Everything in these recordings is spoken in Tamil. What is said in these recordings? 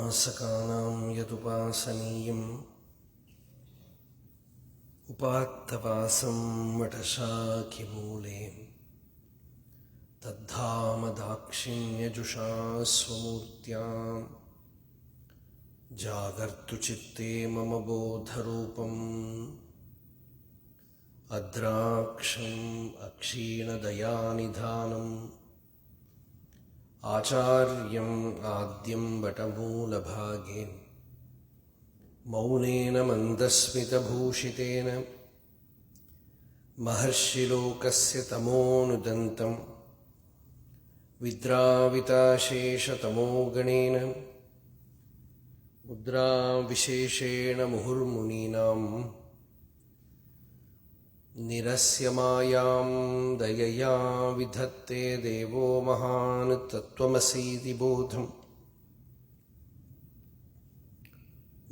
उपासकानां यदुपासनीयम् उपात्तवासं वटशाखिमूले तद्धाम दाक्षिण्यजुषा स्वमूर्त्यां जागर्तु चित्ते मम बोधरूपम् अद्राक्षम् अक्षीणदयानिधानम् आचार्यम् आद्यं वटमूलभागे मौनेन मन्दस्मितभूषितेन महर्षिलोकस्य तमोनुदन्तं विद्राविताशेषतमोगणेन मुद्राविशेषेण मुहुर्मुनीनां निरस्यमायां दयया विधत्ते देवो महान् तत्त्वमसीति बोधम्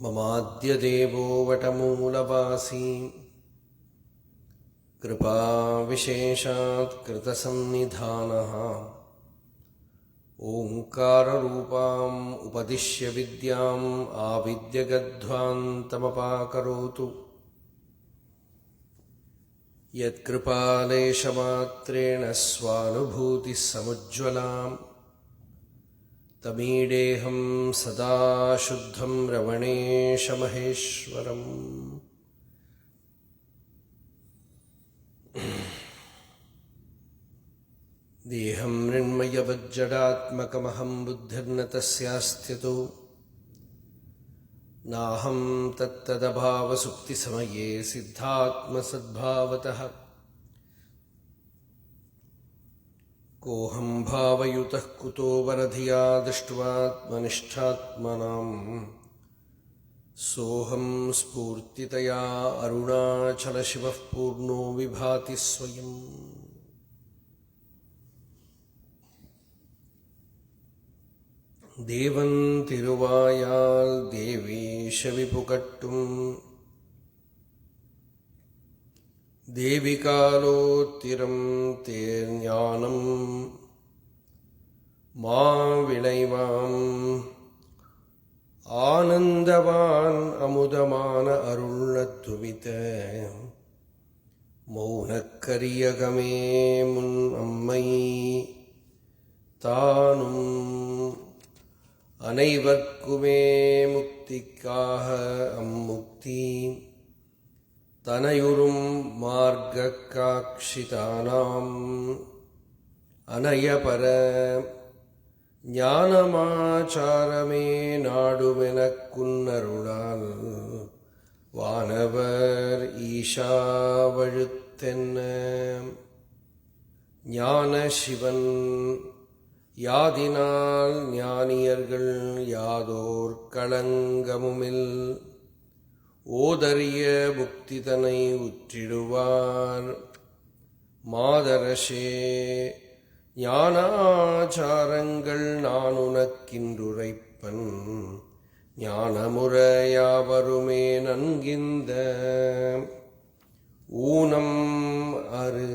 ममाद्यदेवो वटमूलवासी कृपाविशेषात् कृतसन्निधानः ओङ्काररूपाम् उपदिश्य विद्याम् आविद्यगध्वान्तमपाकरोतु यत्कृपालेशमात्रेण स्वानुभूतिः समुज्ज्वलाम् तमीडेहं सदा शुद्धं रवणेशमहेश्वरम्। देहं मृण्मयवज्जडात्मकमहं बुद्धिर्न तस्यास्त्यतो नाहं तत्तदभावसुप्तिसमये सिद्धात्मसद्भावतः कोऽहं भावयुतः कुतो वरधिया दृष्ट्वात्मनिष्ठात्मनाम् सोऽहं स्फूर्तितया अरुणाचलशिवः पूर्णो विभाति स्वयम्। देवं तिरुवायाल् देवीशविपुकट्टुम् देविकालोत्तिरं तेर्ஞானம் மாவிளைவாம் ஆனந்தவான் அமுதமான அருளத்துவித மௌனக்கரியகமே முன் அம்மை தானும் அனைவர்க்குமே முக்திக்காக அம்முக்தி தனையுறும் மார்க்கக்காட்சிதானாம் அனயபர ஞானமாச்சாரமே நாடுமெனக்குன்னருளால் வானவர் ஈஷாவழுத்தென்ன ஞான சிவன் யாதினால் ஞானியர்கள் யாதோர் களங்கமுமில் ஓதரிய புக்திதனை உற்றிடுவார் மாதரசே ஞானாச்சாரங்கள் நான் உனக்கின்றுரைப்பன் ஞானமுறையாவருமே நன்கிந்த ஊனம் அரு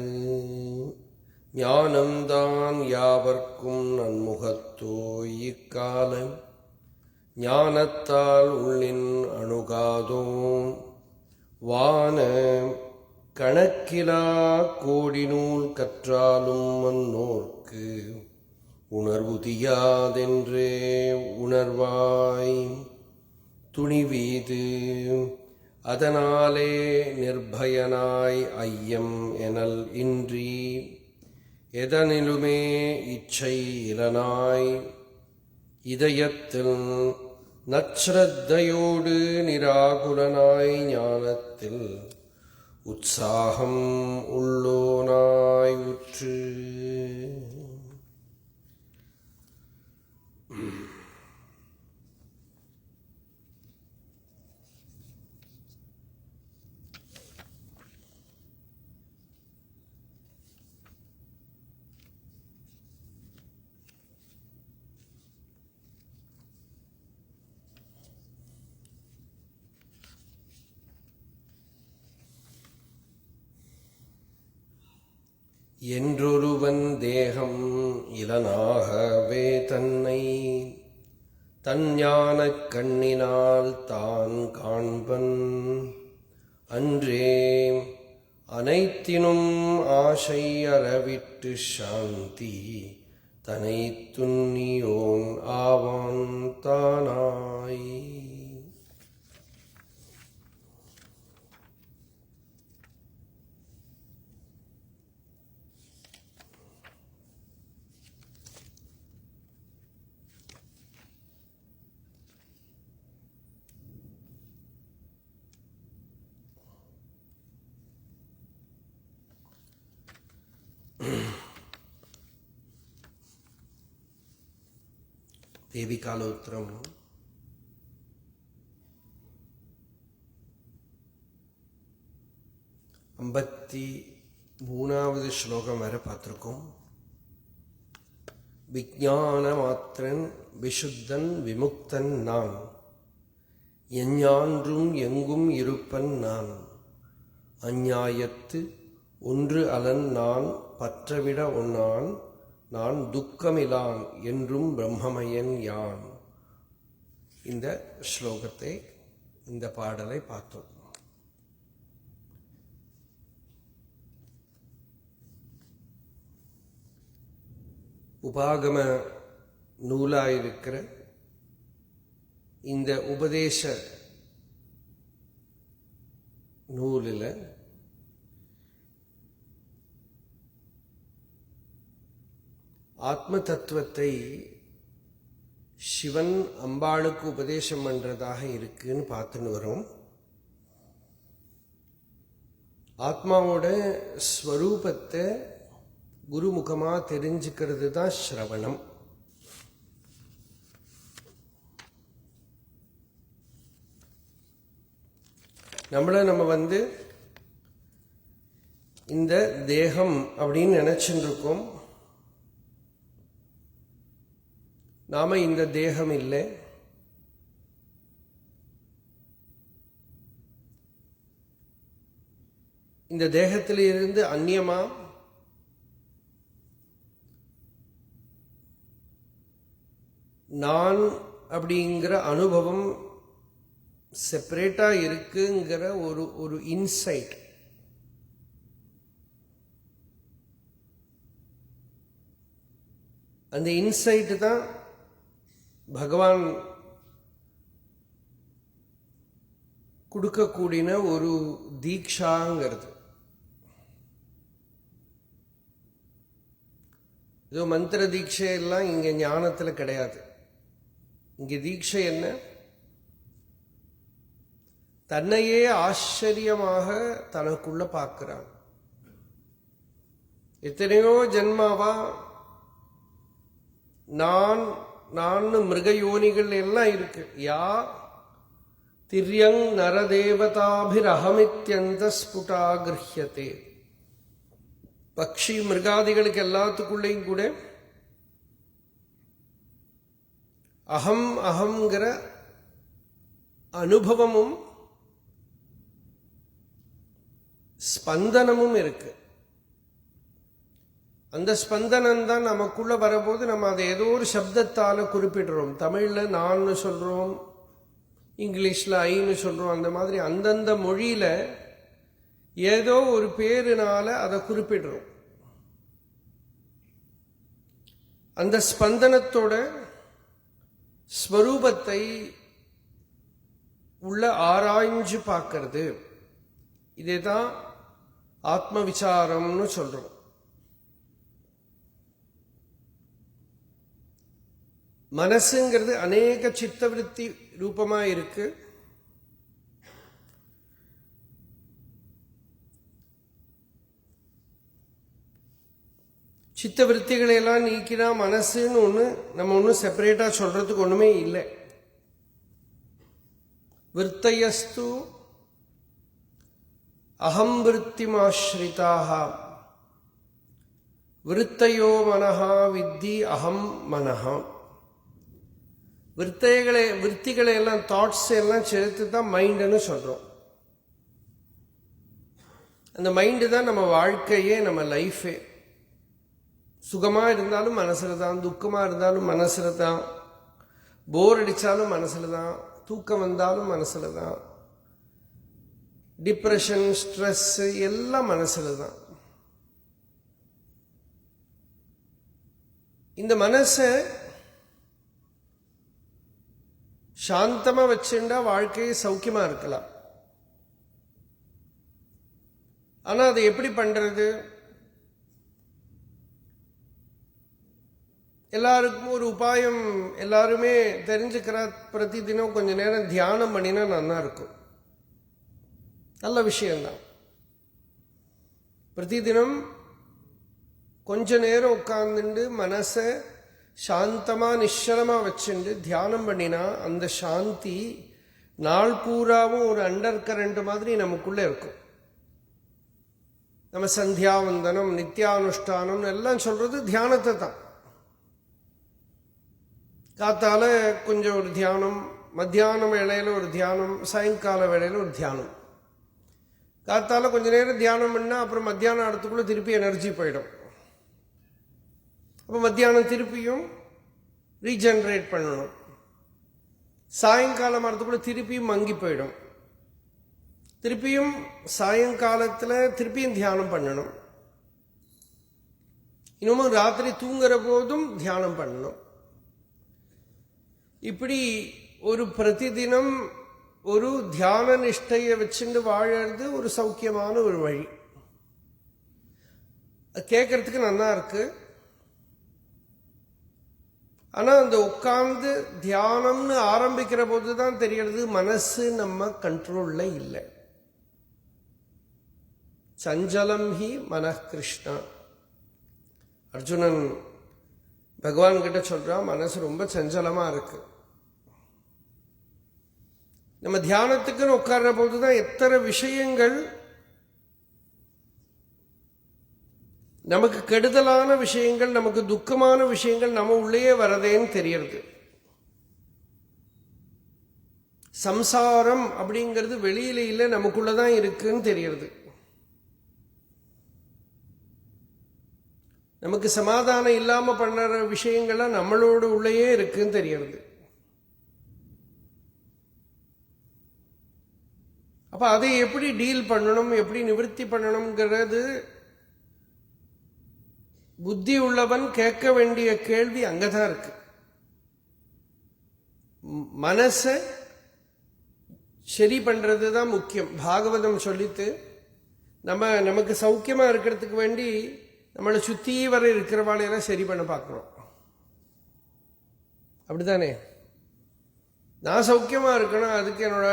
ஞானம்தான் யாவர்க்கும் நன்முகத்தோ இக்காலம் ஞானத்தால் உள்ளின் அணுகாதோம் வான கணக்கிலா கோடி நூல் கற்றாலும் மன்னோர்க்கு உணர்வுதியாதென்றே உணர்வாய் துணிவீது அதனாலே நிர்பயனாய் ஐயம் எனல் இன்றி எதனிலுமே இச்சை இலனாய் இதயத்தில் நச்ரத்தையோடு நிராகுலனாய் ஞானத்தில் உற்சாகம் உள்ளோனாய் உற்று என்றொருவன் தேகம் இலனாகவே தன்னை தஞ்ஞானக் கண்ணினால் தான் காண்பன் அன்றே அனைத்தினும் ஆசை அறவிட்டு சாந்தி தனை துன்னியோன் ஆவான் தானாய். தேவிகாலோத்திரம் 53வது ஸ்லோகம் வரை பார்த்துருக்கோம். விஞ்ஞான மாத்திரன் விசுத்தன் விமுக்தன் நான், எஞ்ஞான்றும் எங்கும் இருப்பன் நான், அஞ்ஞாயத்து ஒன்று அலன் நான் பற்றவிட ஒன்னான், நான் துக்கமிலான் என்றும் பிரம்மமயன் யான். இந்த ஸ்லோகத்தை, இந்த பாடலை பார்த்தோம். உபாகம நூலாயிருக்கிற இந்த உபதேச நூலில் ஆத்ம தத்துவத்தை சிவன் அம்பாளுக்கு உபதேசம் பண்றதாக இருக்குன்னு பார்த்துன்னு வரும். ஆத்மாவோட ஸ்வரூபத்தை குருமுகமா தெரிஞ்சுக்கிறது தான் ஸ்ரவணம். நம்ம இந்த தேகம் அப்படின்னு நினைச்சுட்டு இருக்கோம். நாம இந்த தேகம் இல்லை. இந்த தேகத்திலிருந்து அந்நியமா நான் அப்படிங்கிற அனுபவம் செப்பரேட்டா இருக்குங்கிற ஒரு இன்சைட், அந்த இன்சைட் தான் பகவான் கொடுக்கக்கூடிய ஒரு தீக்ஷாங்கிறது. ஏதோ மந்திர தீட்சை எல்லாம் இங்க ஞானத்துல கிடையாது. இங்க தீட்சை என்ன? தன்னையே ஆச்சரியமாக தனக்குள்ள பார்க்கிறான். எத்தனையோ ஜென்மாவா நான் மிருகயோனிகள் எல்லாம் இருக்கு. யா திரியங் நரதேவதாபிரஹமித்யந்த ஸ்புடா கிருஹ்யதே. பக்ஷி மிருகாதிகளுக்கு எல்லாத்துக்குள்ளேயும் கூட அகங்கிற அனுபவமும் ஸ்பந்தனமும் இருக்கு. அந்த ஸ்பந்தனம் தான் நமக்குள்ள வரபோது நம்ம அதை ஏதோ ஒரு சப்தத்தால குறிப்பிடுறோம். தமிழ்ல நான் சொல்றோம், இங்கிலீஷ்ல ஐன்னு சொல்றோம். அந்த மாதிரி அந்தந்த மொழியில ஏதோ ஒரு பேருனால அதை குறிப்பிடுறோம். அந்த ஸ்பந்தனத்தோட ஸ்வரூபத்தை உள்ள ஆராய்ஞ்சு பார்க்கறது, இதேதான் ஆத்ம விசாரம்னு சொல்றோம். மனசுங்கிறது அநேக சித்தவிருத்தி ரூபமா இருக்கு. சித்தவிருத்திகளை எல்லாம் நீக்கினா மனசுன்னு நம்ம ஒன்றும் செப்பரேட்டா சொல்றதுக்கு ஒண்ணுமே இல்லை. விருத்தயஸ்து அகம் விருத்திமாஸ்ரிதாக விருத்தயோ மனஹா வித்தி அகம் மனஹா. விற்த்திகளை எல்லாம் தாட்ஸ் எல்லாம் சேர்த்து தான் மைண்டுன்னு சொல்றோம். அந்த மைண்டு தான் நம்ம வாழ்க்கையே, நம்ம லைஃபே. சுகமா இருந்தாலும் மனசுல தான், துக்கமா இருந்தாலும் மனசுல தான், போர் அடித்தாலும் மனசில் தான், தூக்கம் வந்தாலும் மனசில் தான், டிப்ரெஷன், ஸ்ட்ரெஸ் எல்லாம் மனசில் தான். இந்த மனசை சாந்தமா வச்சுட்டா வாழ்க்கையை சௌக்கியமா இருக்கலாம். ஆனா அதை எப்படி பண்றது? எல்லாருக்கும் ஒரு உபாயம் எல்லாருமே தெரிஞ்சுக்கிற, பிரதி தினம் கொஞ்ச நேரம் தியானம் பண்ணினா நல்லா இருக்கும். நல்ல விஷயம்தான். பிரதி தினம் கொஞ்ச நேரம் உட்கார்ந்துட்டு மனசை சாந்தமா நிശ്ചலமா வச்சுட்டு தியானம் பண்ணினா அந்த சாந்தி நாள் பூராவும் ஒரு அண்டர் கரண்ட் மாதிரி நமக்குள்ள இருக்கும். நம்ம சந்தியாவந்தனம், நித்தியானுஷ்டானம் எல்லாம் சொல்றது தியானத்தை தான். காத்தால கொஞ்சம் ஒரு தியானம், மத்தியான வேளையில ஒரு தியானம், சாயங்கால வேளையில ஒரு தியானம். காத்தால கொஞ்ச நேரம் தியானம் பண்ணா அப்புறம் மத்தியானம் இடத்துக்குள்ள திருப்பி எனர்ஜி போயிடும். அப்போ மத்தியானம் திருப்பியும் ரீஜெனரேட் பண்ணணும். சாயங்காலம் வரத்துக்குள்ள திருப்பியும் மங்கி போயிடும். திருப்பியும் சாயங்காலத்தில் திருப்பியும் தியானம் பண்ணணும். இன்னமும் ராத்திரி தூங்குற போதும் தியானம் பண்ணணும். இப்படி ஒரு பிரதிதினம் ஒரு தியான நிஷ்டையை வச்சுட்டு வாழறது ஒரு சௌக்கியமான ஒரு வழி. கேட்கறதுக்கு நல்லா இருக்கு. ஆனா அந்த உட்கார்ந்து தியானம்னு ஆரம்பிக்கிற போதுதான் தெரியறது மனசு நம்ம கண்ட்ரோல்ல இல்லை. சஞ்சலம் ஹி மனः கிருஷ்ணா. அர்ஜுனன் பகவான் கிட்ட சொல்றான், மனசு ரொம்ப சஞ்சலமா இருக்கு. நம்ம தியானத்துக்குன்னு உட்கார்ற போதுதான் எத்தனை விஷயங்கள், நமக்கு கெடுதலான விஷயங்கள், நமக்கு துக்கமான விஷயங்கள் நம்ம உள்ளே வரதேன்னு தெரியறது. சம்சாரம் அப்படிங்கிறது வெளியில இல்லை, நமக்குள்ளதான் இருக்குன்னு தெரியறது. நமக்கு சமாதானம் இல்லாம பண்ணுற விஷயங்கள்லாம் நம்மளோட உள்ளேயே இருக்குன்னு தெரியறது. அப்ப அதை எப்படி டீல் பண்ணணும், எப்படி நிவர்த்தி பண்ணணுங்கிறது புத்தி உள்ளவன் கேட்க வேண்டிய கேள்வி அங்கதான் இருக்கு. மனசை சரி பண்றது தான் முக்கியம். பாகவதம் சொல்லித்து நமக்கு சௌக்கியமா இருக்கிறதுக்கு வேண்டி நம்மளை சுத்தி வர இருக்கிறவாளையெல்லாம் சரி பண்ண பார்க்கிறோம். அப்படித்தானே? நான் சௌக்கியமா இருக்கணும், அதுக்கு என்னோட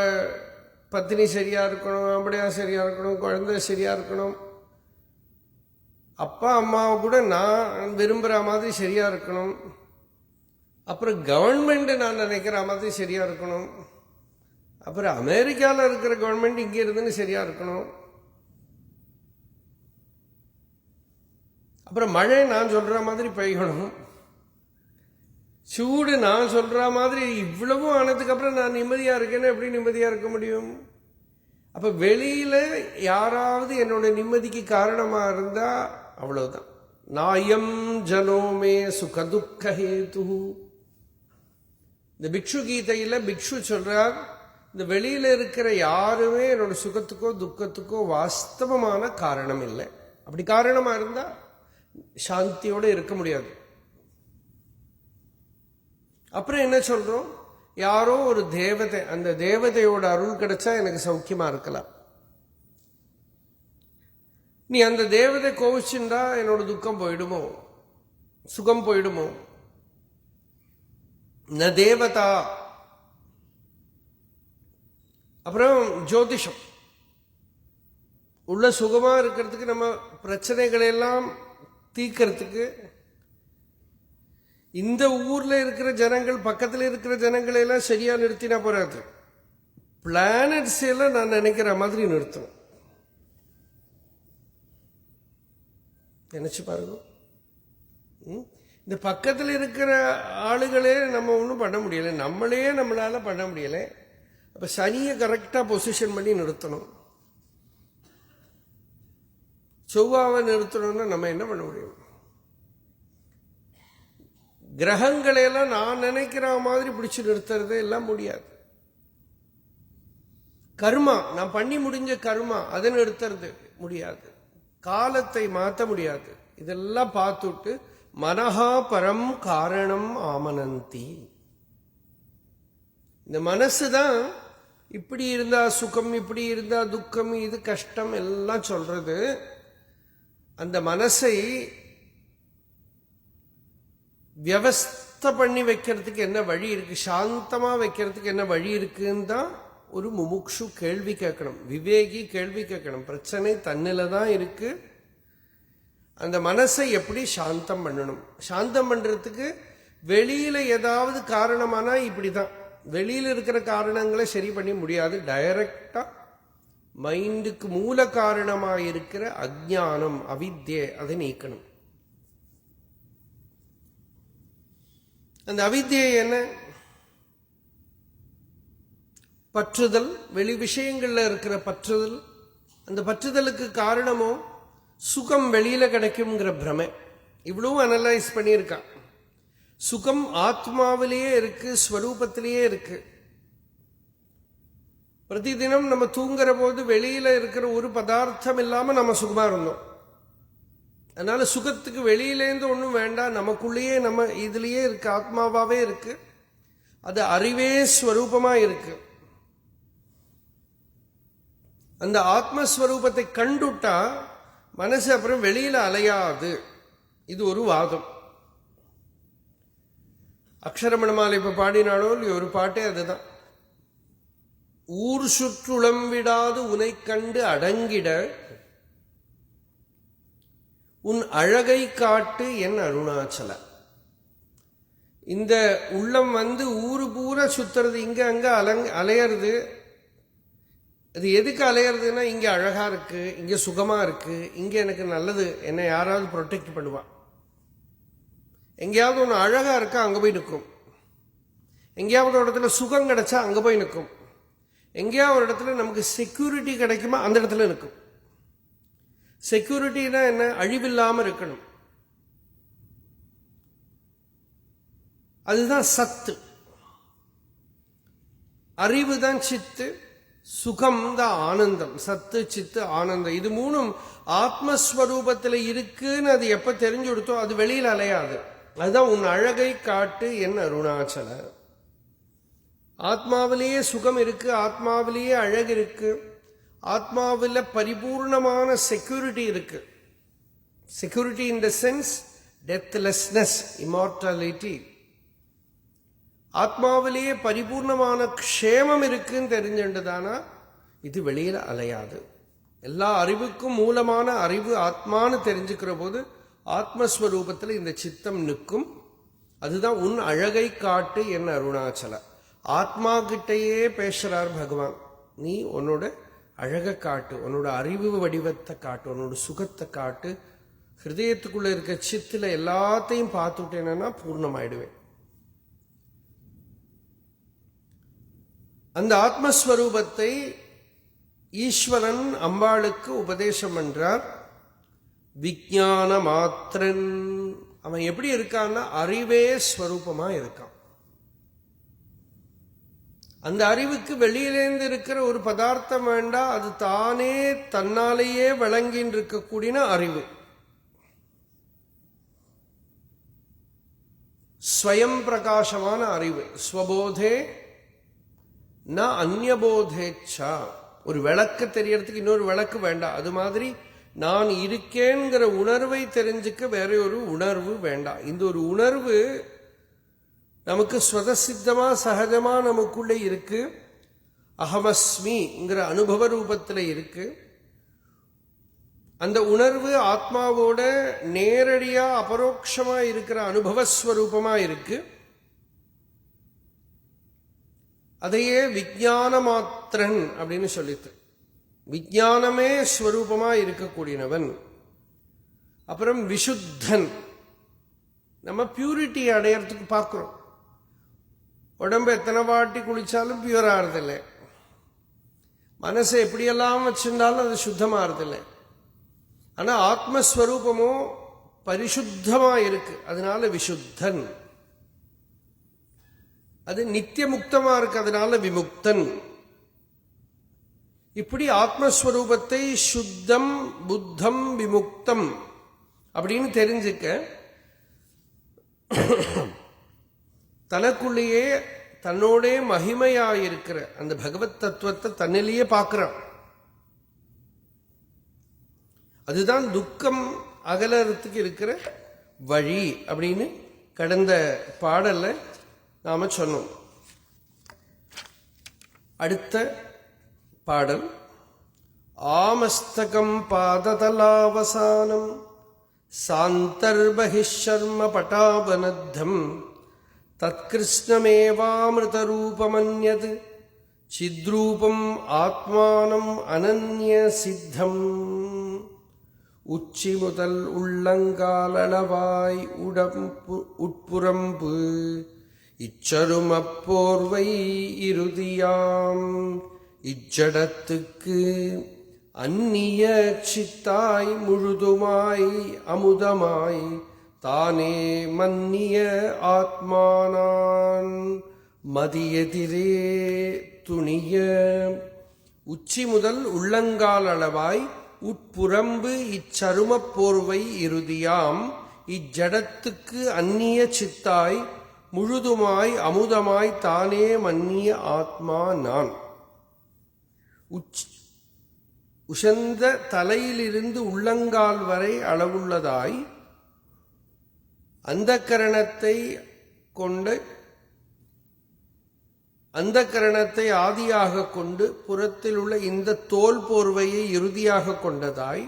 பத்தினி சரியா இருக்கணும், அப்படியா சரியா இருக்கணும், குழந்தை சரியா இருக்கணும், அப்பா அம்மாவை கூட நான் விரும்புகிற மாதிரி சரியா இருக்கணும், அப்புறம் கவர்மெண்ட் நான் நினைக்கிற மாதிரி சரியா இருக்கணும், அப்புறம் அமெரிக்காவில் இருக்கிற கவர்மெண்ட் இங்கே இருந்துன்னு சரியா இருக்கணும், அப்புறம் மழை நான் சொல்ற மாதிரி பெய்யணும், சூடு நான் சொல்ற மாதிரி இவ்வளவும் ஆனதுக்கு அப்புறம் நான் நிம்மதியா இருக்கேன்னு எப்படி நிம்மதியா இருக்க முடியும்? அப்ப வெளியில யாராவது என்னோட நிம்மதிக்கு காரணமா இருந்தா அவ்வளவுதான். நாயம் ஜனோமே சுகதுக்கஹேது. இந்த பிக்ஷு கீதையில பிக்ஷு சொல்றார், இந்த வெளியில இருக்கிற யாருமே என்னோட சுகத்துக்கோ துக்கத்துக்கோ வாஸ்தவமான காரணம் இல்லை. அப்படி காரணமா இருந்தா சாந்தியோட இருக்க முடியாது. அப்புறம் என்ன சொல்றோம்? யாரோ ஒரு தேவதை, அந்த தேவதையோட அருள் கிடைச்சா எனக்கு சௌக்கியமா இருக்கலாம். நீ அந்த தேவதை கோவிச்சுண்டா என்னோட துக்கம் போயிடுமோ, சுகம் போயிடுமோ? ந தேவதா. அப்புறம் ஜோதிஷம். உள்ள சுகமா இருக்கிறதுக்கு, நம்ம பிரச்சனைகளை எல்லாம் தீக்கிறதுக்கு இந்த ஊர்ல இருக்கிற ஜனங்கள், பக்கத்தில் இருக்கிற ஜனங்களை எல்லாம் சரியா நிறுத்தினா போறாது, பிளானட்ஸ் எல்லாம் நான் நினைக்கிற மாதிரி நிறுத்தணும். நினைச்சு பாருங்க. இந்த பக்கத்தில் இருக்கிற ஆளுகளே நம்ம ஒன்றும் பண்ண முடியலை, நம்மளே நம்மளால பண்ண முடியலை. அப்ப சனியை கரெக்டா பொசிஷன் பண்ணி நிறுத்தணும். செவ்வாவை நிறுத்தணும்னா நம்ம என்ன பண்ண முடியும்? கிரகங்களையெல்லாம் நான் நினைக்கிற மாதிரி பிடிச்சு நிறுத்துறது எல்லாம் முடியாது. கர்மா, நான் பண்ணி முடிஞ்ச கர்மா, அதை நிறுத்துறது முடியாது. காலத்தை மாற்ற முடியாது. இதெல்லாம் பார்த்துட்டு மனஹா பரம் காரணம் ஆமனந்தி. இந்த மனசு தான் இப்படி இருந்தா சுகம், இப்படி இருந்தா துக்கம், இது கஷ்டம் எல்லாம் சொல்றது. அந்த மனசை வியவஸ்தை பண்ணி வைக்கிறதுக்கு என்ன வழி இருக்கு, சாந்தமா வைக்கிறதுக்கு என்ன வழி இருக்குன்னு தான் ஒரு முமுக்ஷு கேள்வி கேட்கணும், விவேகி கேள்வி கேட்கணும். பிரச்சனை தன்னில தான் இருக்கு. அந்த மனசை எப்படி சாந்தம் பண்ணணும்? சாந்தம் பண்றதுக்கு வெளியில ஏதாவது காரணமானா இப்படிதான். வெளியில இருக்கிற காரணங்களை சரி பண்ணி முடியாது. டைரக்டா மைண்டுக்கு மூல காரணமாக இருக்கிற அஜ்ஞானம், அவித்யை, அதை நீக்கணும். அந்த அவித்யை என்ன? பற்றுதல், வெளி விஷயங்கள்ல இருக்கிற பற்றுதல். அந்த பற்றுதலுக்கு காரணமோ சுகம் வெளியில கிடைக்கும்ங்கிற பிரமை. இவ்வளவு அனலைஸ் பண்ணியிருக்கான். சுகம் ஆத்மாவிலேயே இருக்கு, ஸ்வரூபத்திலேயே இருக்கு. பிரதிதினம் நம்ம தூங்குற போது வெளியில இருக்கிற ஒரு பதார்த்தம் இல்லாம நம்ம சுகமா இருந்தோம். அதனால சுகத்துக்கு வெளியிலேருந்து ஒன்றும் வேண்டாம், நமக்குள்ளேயே நம்ம இதுலயே இருக்கு, ஆத்மாவாவே இருக்கு. அது அறிவே ஸ்வரூபமா இருக்கு. அந்த ஆத்மஸ்வரூபத்தை கண்டுட்டா மனசு அப்புறம் வெளியில அலையாது. இது ஒரு வாதம். அக்ஷரமணமாலை இப்ப பாடினாலோ ஒரு பாட்டே அதுதான். ஊர் சுற்றுளம் விடாது உனை கண்டு அடங்கிட உன் அழகை காட்டு என் அருணாச்சல. இந்த உள்ளம் வந்து ஊரு பூரா சுத்துறது, இங்க அங்க அலையறது. அது எதுக்கு அலையறதுன்னா, இங்க அழகா இருக்கு, இங்க சுகமா இருக்கு, இங்க எனக்கு நல்லது, என்னை யாராவது ப்ரொடெக்ட் பண்ணுவான். எங்கேயாவது ஒன்று அழகா இருக்கா அங்க போய் நிற்கும். எங்கேயாவது ஒரு இடத்துல சுகம் கிடைச்சா அங்க போய் நிற்கும். எங்கேயாவது ஒரு இடத்துல நமக்கு செக்யூரிட்டி கிடைக்குமா அந்த இடத்துல நிற்கும். செக்யூரிட்டினா என்ன? அழிவில்லாம இருக்கணும். அதுதான் சத்து. அறிவு தான் சித்து, சுகம் தான் ஆனந்தம். சத்து, சித்து, ஆனந்தம், இது மூணும் ஆத்மஸ்வரூபத்தில் இருக்குன்னு அது எப்ப தெரிஞ்சு கொடுத்தோ அது வெளியில் அலையாது. அதுதான் உன் அழகை காட்டு என் அருணாச்சல. ஆத்மாவிலேயே சுகம் இருக்கு, ஆத்மாவிலேயே அழகு இருக்கு, ஆத்மாவில் பரிபூர்ணமான செக்யூரிட்டி இருக்கு. Security in the sense deathlessness, immortality. ஆத்மாவிலேயே பரிபூர்ணமான க்ஷேமம் இருக்குன்னு தெரிஞ்சுட்டுதானா இது வெளியில அலையாது. எல்லா அறிவுக்கும் மூலமான அறிவு ஆத்மான்னு தெரிஞ்சுக்கிற போது ஆத்மஸ்வரூபத்தில் இந்த சித்தம் நிற்கும். அதுதான் உன் அழகை காட்டு என் அருணாச்சல. ஆத்மா கிட்டையே பேசுறார் பகவான். நீ உன்னோட அழகை காட்டு, உன்னோட அறிவு வடிவத்தை காட்டு, உன்னோட சுகத்தை காட்டு. ஹிருதயத்துக்குள்ள இருக்க சித்துல எல்லாத்தையும் பார்த்துட்டேன்னா பூர்ணமாயிடுவேன். அந்த ஆத்மஸ்வரூபத்தை ஈஸ்வரன் அம்பாளுக்கு உபதேசம் பண்றார். விஞ்ஞான மாத்திரன். அவன் எப்படி இருக்கான்னா அறிவே ஸ்வரூபமா இருக்கான். அந்த அறிவுக்கு வெளியிலேந்து இருக்கிற ஒரு பதார்த்தம் வேண்டாம், அது தானே தன்னாலேயே விளங்கின்னு இருக்கக்கூடிய அறிவு. ஸ்வயம் பிரகாசமான அறிவு. ஸ்வபோதே ந அந்நியபோதேச்சா. ஒரு விளக்கு தெரியறதுக்கு இன்னொரு விளக்கு வேண்டாம். அது மாதிரி நான் இருக்கேங்கிற உணர்வை தெரிஞ்சுக்க வேற ஒரு உணர்வு வேண்டாம். இந்த ஒரு உணர்வு நமக்கு ஸ்வதசித்தமா சகஜமா நமக்குள்ளே இருக்கு. அகமஸ்மிங்கிற அனுபவ ரூபத்தில் இருக்கு. அந்த உணர்வு ஆத்மாவோட நேரடியா அபரோக்ஷமா இருக்கிற அனுபவஸ்வரூபமா இருக்கு. அதையே விஞ்ஞான மாத்திரன் அப்படின்னு சொல்லிட்டு, விஞ்ஞானமே ஸ்வரூபமா இருக்கக்கூடியவன். அப்புறம் விசுத்தன். நம்ம பியூரிட்டி அடையறதுக்கு பார்க்கிறோம். உடம்பு எத்தனை வாட்டி குளிச்சாலும் பியூர் ஆறதில்லை. மனசை எப்படியெல்லாம் வச்சிருந்தாலும் அது சுத்தமாறதில்லை. ஆனா ஆத்மஸ்வரூபமோ பரிசுத்தமா இருக்கு. அதனால விசுத்தன். அது நித்திய முக்தமா இருக்கு, அதனால விமுக்தன். இப்படி ஆத்மஸ்வரூபத்தை சுத்தம் புத்தம் விமுக்தம் அப்படின்னு தெரிஞ்சுக்க தனக்குள்ளேயே தன்னோட மகிமையாயிருக்கிற அந்த பகவத் தத்துவத்தை தன்னிலேயே பார்க்கிறான். அதுதான் துக்கம் அகலறதுக்கு இருக்கிற வழி அப்படின்னு கடந்த பாடல்ல நாம சொன்னோம். அடுத்த பாடல் ஆமஸ்தகம் பாததலாவசானம் சாந்தர்பஹிஷர்ம பட்டாபனத்தம் தத்கிருஷ்ணமேவாமிருதரூபமன்யத் சித்ரூபம் ஆத்மானம் அனன்ய சித்தம். உச்சி முதல் உள்ளங்காலளவாய் உட்புறம்பு இச்சருமப்போர்வை இறுதியாம் இச்சடத்துக்கு அந்நிய சித்தாய் முழுதுமாய் அமுதமாய் தானே மன்னிய ஆத்மானான் மதியெதிரே துணிய. உச்சி முதல் உள்ளங்கால் அளவாய் உட்புறம்பு இச்சருமப் போர்வை இறுதியாம் இச்சடத்துக்கு அந்நிய சித்தாய் முழுதுமாய் அமுதமாய் தானே மன்னிய ஆத்மா நான். உசந்த தலையிலிருந்து உள்ளங்கால் வரை அளவுள்ளதாய் அந்தக்கரணத்தை ஆதியாக கொண்டு புறத்தில் உள்ள இந்த தோல் போர்வையை இறுதியாக கொண்டதாய்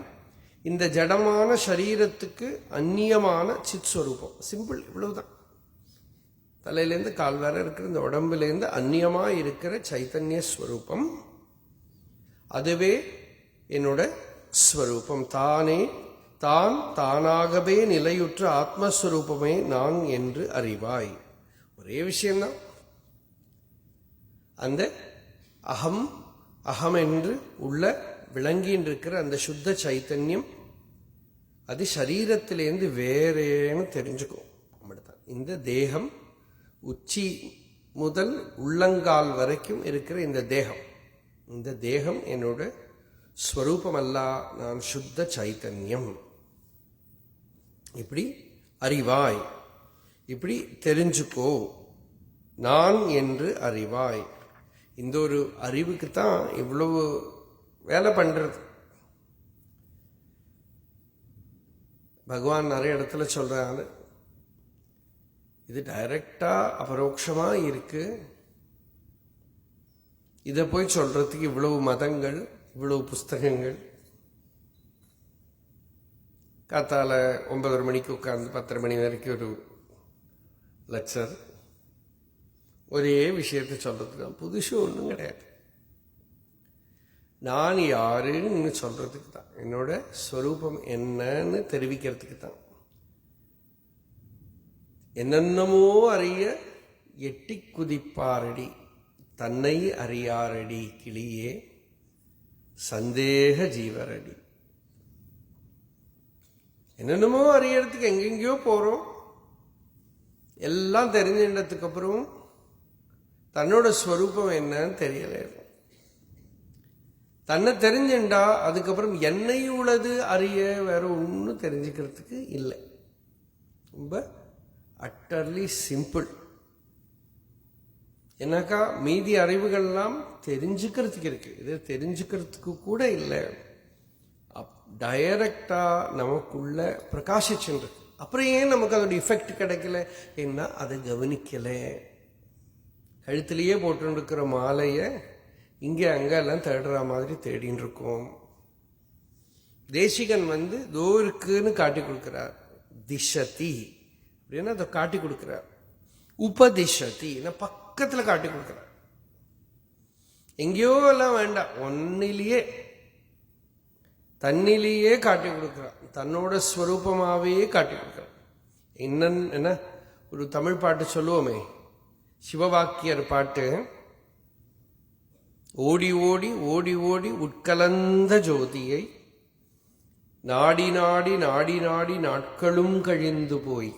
இந்த ஜடமான சரீரத்துக்கு அந்நியமான சித் ஸ்வரூபம். சிம்பிள், இவ்வளவுதான். தலையிலேருந்து கால் வரை இருக்கிற இந்த உடம்புலேருந்து அந்நியமாக இருக்கிற சைத்தன்ய ஸ்வரூபம், அதுவே என்னோட ஸ்வரூபம். தானாகவே நிலையுற்ற ஆத்மஸ்வரூபமே நான் என்று அறிவாய். ஒரே விஷயம்தான். அந்த அகம் என்று உள்ள விளங்கின்னு இருக்கிற அந்த சுத்த சைத்தன்யம் அது சரீரத்திலேருந்து வேறேன்னு தெரிஞ்சுக்கும். அப்படித்தான் இந்த தேகம் உச்சி முதல் உள்ளங்கால் வரைக்கும் இருக்கிற இந்த தேகம் என்னோட ஸ்வரூபம் அல்ல, நான் சுத்த சைத்தன்யம். இப்படி அறிவாய், இப்படி தெரிஞ்சுக்கோ, நான் என்று அறிவாய். இந்த ஒரு அறிவுக்கு தான் இவ்வளவு வேலை பண்றது. பகவான் நிறைய இடத்துல சொல்றாரு, இது டைரக்டா அபரோக்ஷமா இருக்கு. இதை போய் சொல்றதுக்கு இவ்வளவு மதங்கள், இவ்வளவு புஸ்தகங்கள். காத்தால 9:30 மணிக்கு உட்கார்ந்து 10:30 மணி வரைக்கும் ஒரு லெக்சர், ஒரே விஷயத்தை சொல்றதுக்கு புதுசு ஒன்றும் கிடையாது. நான் யாருன்னு சொல்றதுக்கு தான், என்னோட ஸ்வரூபம் என்னன்னு தெரிவிக்கிறதுக்கு தான். என்னென்னமோ அறிய எட்டி குதிப்பாரடி தன்னை அறியாரடி கிளியே சந்தேக ஜீவரடி. என்னென்னமோ அறியறதுக்கு எங்கெங்கயோ போறோம். எல்லாம் தெரிஞ்சின்றதுக்கு அப்புறம் தன்னோட ஸ்வரூபம் என்னன்னு தெரியல. தன்னை தெரிஞ்சுண்டா அதுக்கப்புறம் என்னை உள்ளது அறிய வேற ஒன்றும் தெரிஞ்சுக்கிறதுக்கு இல்லை. ரொம்ப அட்டர்லி சிம்பிள். என்னக்கா மீதி அறிவுகள்லாம் தெரிஞ்சுக்கிறதுக்கு இருக்கு, இது தெரிஞ்சுக்கிறதுக்கு கூட இல்லை. டைரக்டா நமக்குள்ள பிரகாசிச்சுருக்கு. அப்புறம் ஏன் நமக்கு அதோட இஃபெக்ட் கிடைக்கல? என்ன அதை கவனிக்கல. கழுத்திலேயே போட்டுருக்கிற மாலையை இங்கே அங்கெல்லாம் தேடுற மாதிரி தேடின்னு இருக்கோம். தேசிகன் தோ இருக்குன்னு காட்டி கொடுக்கிறார். திஷதி அப்படின்னா அதை காட்டி கொடுக்கிறார். உபதிஷதி பக்கத்துல காட்டி கொடுக்கிறார். எங்கேயோ எல்லாம் வேண்டாம், ஒன்னிலேயே தன்னிலேயே காட்டி கொடுக்கிறார். தன்னோட ஸ்வரூபமாவே காட்டி கொடுக்கிறார். என்ன ஒரு தமிழ் பாட்டு சொல்லுவோமே, சிவவாக்கியர் பாட்டு. ஓடி ஓடி ஓடி ஓடி உட்கலந்த ஜோதியை நாடி நாடி நாடி நாடி நாட்களும் கழிந்து போய்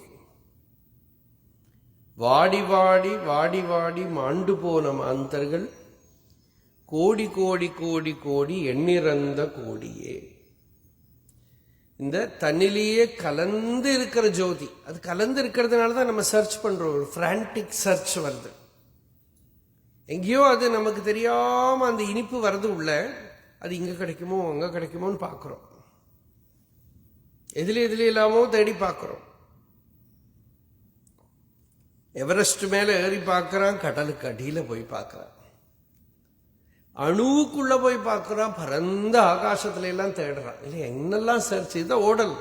வாடி வாடி வாடி வாடி மாண்டு போன மாந்தர்கள் கோடி கோடி கோடி கோடி எண்ணிறந்த கோடியே. இந்த தன்னிலேயே கலந்து இருக்கிற ஜோதி, அது கலந்து இருக்கிறதுனால தான் நம்ம சர்ச் பண்றோம். ஒரு பிரான்டிக் சர்ச் வருது எங்கேயோ, அது நமக்கு தெரியாம அந்த இனிப்பு வருது உள்ள, அது இங்க கிடைக்குமோ அங்க கிடைக்குமோன்னு பார்க்கிறோம். எதுல இல்லாமோ தேடி பார்க்கிறோம். எவரெஸ்ட் மேல ஏறி பார்க்கறான், கடலுக்கு அடியில போய் பார்க்கறான், அணுவுக்குள்ள போய் பார்க்கறான், பரந்த ஆகாசத்துல எல்லாம் தேடுறான். இல்லை என்னெல்லாம் சர்ச், இதை ஓடல்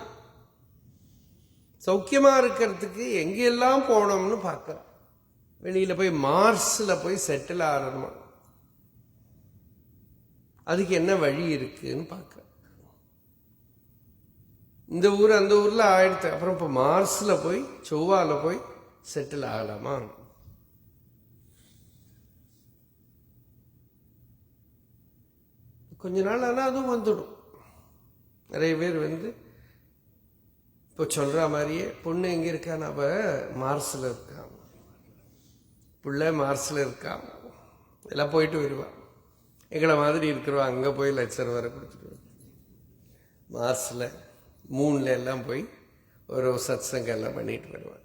சௌக்கியமா இருக்கிறதுக்கு எங்கெல்லாம் போனோம்னு பார்க்கறான். வெளியில போய் மார்ஸ்ல போய் செட்டில் ஆகணுமா, அதுக்கு என்ன வழி இருக்குன்னு பார்க்க. இந்த ஊர் அந்த ஊர்ல ஆயிடுத்து, அப்புறம் இப்ப மார்ஸ்ல போய் செவ்வால போய் செட்டில் ஆகலாமா? கொஞ்ச நாள் ஆனா அதுவும் வந்துடும். நிறைய பேர் இப்போ சொல்ற மாதிரியே பொண்ணு எங்க இருக்கான், அவ மார்ஸ்ல இருக்கான், புள்ள மார்ஸ்ல இருக்கான், எல்லாம் போயிட்டு வருவான். எங்களை மாதிரி இருக்கிறவா அங்க போய் லெக்சர் வர கொடுத்துட்டு மார்ஸ்ல மூணுல எல்லாம் போய் ஒரு சத்சங்கம் எல்லாம் பண்ணிட்டு வருவான்.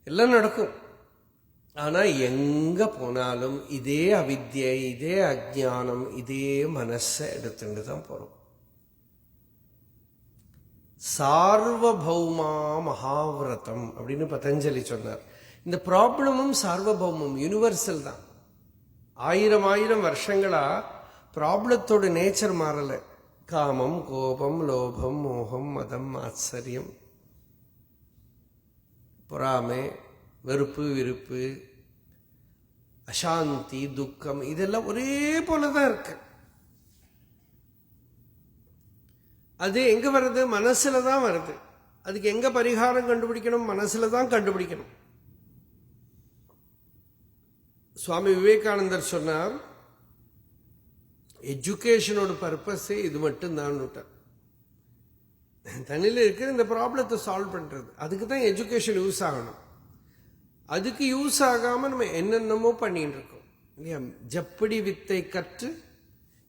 எல்லாம் நடக்கும். ஆனா எங்க போனாலும் இதே அவித்யை, இதே அஜ்ஞானம், இதே மனசை எடுத்துட்டு தான் போறோம். சார்வபௌமா மகாவிரதம் அப்படின்னு பதஞ்சலி சொன்னார். இந்த ப்ராப்ளமும் சார்வபௌமம் யூனிவர்சல் தான். ஆயிரம் வருஷங்களா ப்ராப்ளத்தோட நேச்சர் மாறல. காமம், கோபம், லோபம், மோகம், மதம், ஆச்சரியம், பொறாமை, வெறுப்பு, விருப்பு, அசாந்தி, துக்கம், இதெல்லாம் ஒரே போலதான் இருக்கு. அது எங்க வருது? மனசுல தான் வருது. அதுக்கு எங்க பரிகாரம் கண்டுபிடிக்கணும்? மனசுல தான் கண்டுபிடிக்கணும். சுவாமி விவேகானந்தர் சொன்னார், எஜுகேஷனோட பர்பஸே இது மட்டும்தான். தண்ணியில் இருக்கிற இந்த ப்ராப்ளத்தை சால்வ் பண்றது, அதுக்கு தான் எஜுகேஷன் யூஸ் ஆகணும். அதுக்கு யூஸ் ஆகாம நம்ம என்னென்னமோ பண்ணிட்டு இருக்கோம் இல்லையா? ஜப்படி வித்தை கற்று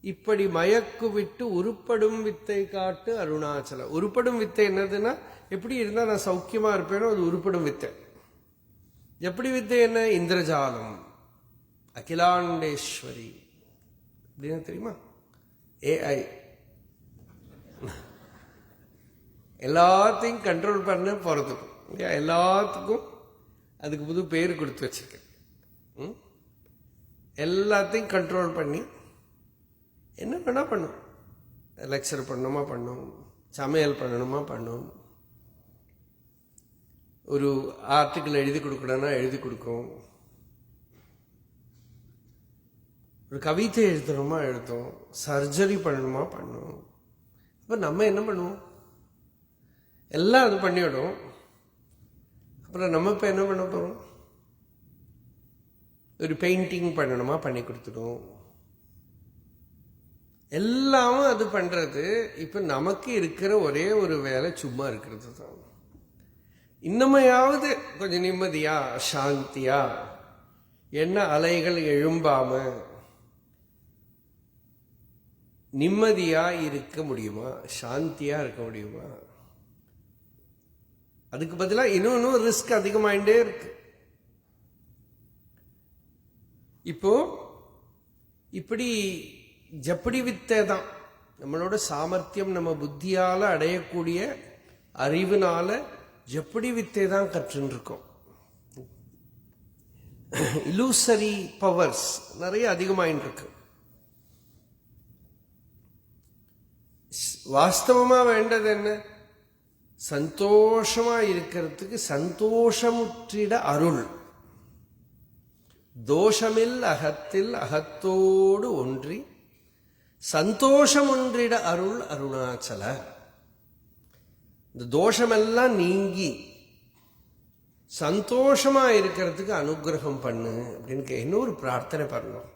இப்படி மயக்கு விட்டு உருப்படும் வித்தை காட்டு அருணாச்சல. உருப்படும் வித்தை என்னதுன்னா, எப்படி இருந்தா நான் சௌக்கியமா இருப்பேனோ அது உருப்படும் வித்தை. எப்படி வித்தை என்ன? இந்திரஜாலம், அகிலாண்டேஸ்வரி அப்படின்னு தெரியுமா? ஏஐ எல்லாத்தையும் கண்ட்ரோல் பண்ண போறதுக்கும் இல்லையா, எல்லாத்துக்கும் அதுக்கு புது பேர் கொடுத்து வச்சிருக்கேன். எல்லாத்தையும் கண்ட்ரோல் பண்ணி என்ன வேணா பண்ணும். லெக்சர் பண்ணணுமா பண்ணும், சமையல் பண்ணணுமா பண்ணும், ஒரு ஆர்டிக்கிள் எழுதி கொடுக்கணும்னா எழுதி கொடுக்கும், ஒரு கவிதை எழுதணுமா எழுதும், சர்ஜரி பண்ணணுமா பண்ணும். அப்ப நம்ம என்ன பண்ணுவோம்? எல்லாம் அது பண்ணிவிடும். அப்புறம் நம்ம இப்ப என்ன பண்ண போறோம்? ஒரு பெயிண்டிங் பண்ணணுமா பண்ணி கொடுத்துடும். எல்லாமும் அது பண்றது. இப்ப நமக்கு இருக்கிற ஒரே ஒரு வேலை சும்மா இருக்கிறது தான். இன்னமையாவது கொஞ்சம் நிம்மதியா சாந்தியா, என்ன அலைகள் எழும்பாம நிம்மதியா இருக்க முடியுமா? சாந்தியா இருக்க முடியுமா? அதுக்கு பதிலாக இன்னும் ரிஸ்க் அதிகமாயிட்டே இருக்கு. இப்போ இப்படி ஜப்படி வித்தை தான் நம்மளோட சாமர்த்தியம். நம்ம புத்தியால அடையக்கூடிய அறிவுனால ஜப்படி வித்தை தான் கற்றுன்னு இருக்கோம். இல்லூசரி பவர்ஸ் நிறைய அதிகமாயின்னு இருக்கு. வாஸ்தவமா வேண்டது என்ன? சந்தோஷமா இருக்கிறதுக்கு சந்தோஷமுற்றிட அருள். தோஷமில் அகத்தில் அகத்தோடு ஒன்றி சந்தோஷம் ஒன்றிட அருள் அருணாச்சல. இந்த தோஷமெல்லாம் நீங்கி சந்தோஷமா இருக்கிறதுக்கு அனுகிரகம் பண்ணு அப்படின்னு இன்னொரு பிரார்த்தனை பண்ணணும்.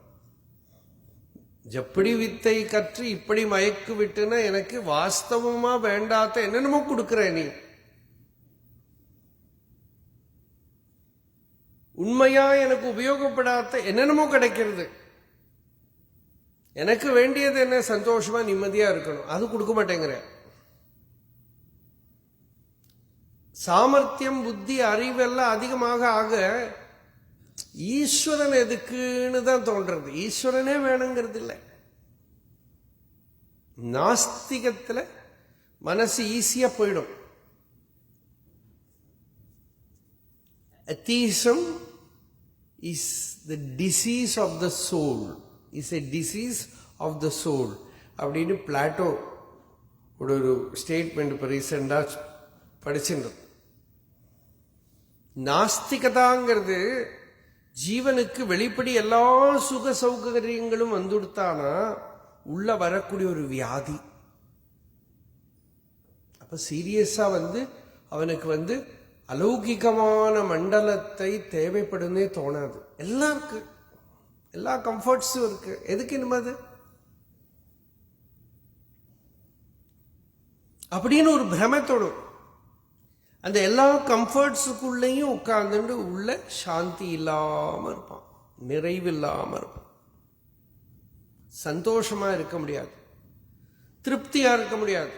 ஜப்படி வித்தை கற்று இப்படி மயக்கு விட்டுனா எனக்கு வாஸ்தவமா வேண்டாத்த என்னென்னமோ கொடுக்குற நீ. உண்மையா எனக்கு உபயோகப்படாத என்னென்னமோ கிடைக்கிறது. எனக்கு வேண்டியது என்ன? சந்தோஷமா நிம்மதியா இருக்கணும். அது கொடுக்க மாட்டேங்கிற. சாமர்த்தியம், புத்தி, அறிவெல்லாம் அதிகமாக ஆக ஈஸ்வரன் எதுக்குன்னு தான் தோன்றது. ஈஸ்வரனே வேணுங்கிறது இல்லை. நாஸ்திகத்துல மனசு ஈஸியா போயிடும். Atheism is the disease of the soul. Is a disease of the soul. அப்படின்னு பிளாட்டோ ஒரு ஸ்டேட்மெண்ட் இப்போ ரீசெண்டாக படிச்சுட்டு. நாஸ்திகதாங்கிறது ஜீவனுக்கு வெளிப்படி எல்லா சுக சௌகரியங்களும் வந்துடுத்தானா உள்ள வரக்கூடிய ஒரு வியாதி. அப்ப சீரியஸா அவனுக்கு அலௌகிகமான மண்டலத்தை தேவைப்படுன்னே தோணாது. எல்லாம் இருக்கு, எல்லா கம்ஃபர்ட்ஸும் இருக்கு. எதுக்கு நிம்மதி அப்படின்னு ஒரு பிரமத்தோடும் அந்த எல்லா கம்ஃபர்ட்ஸுக்குள்ளேயும் உட்கார்ந்துட்டு உள்ள சாந்தி இல்லாம இருப்பான், நிறைவு இல்லாம இருப்பான். சந்தோஷமா இருக்க முடியாது, திருப்தியா இருக்க முடியாது.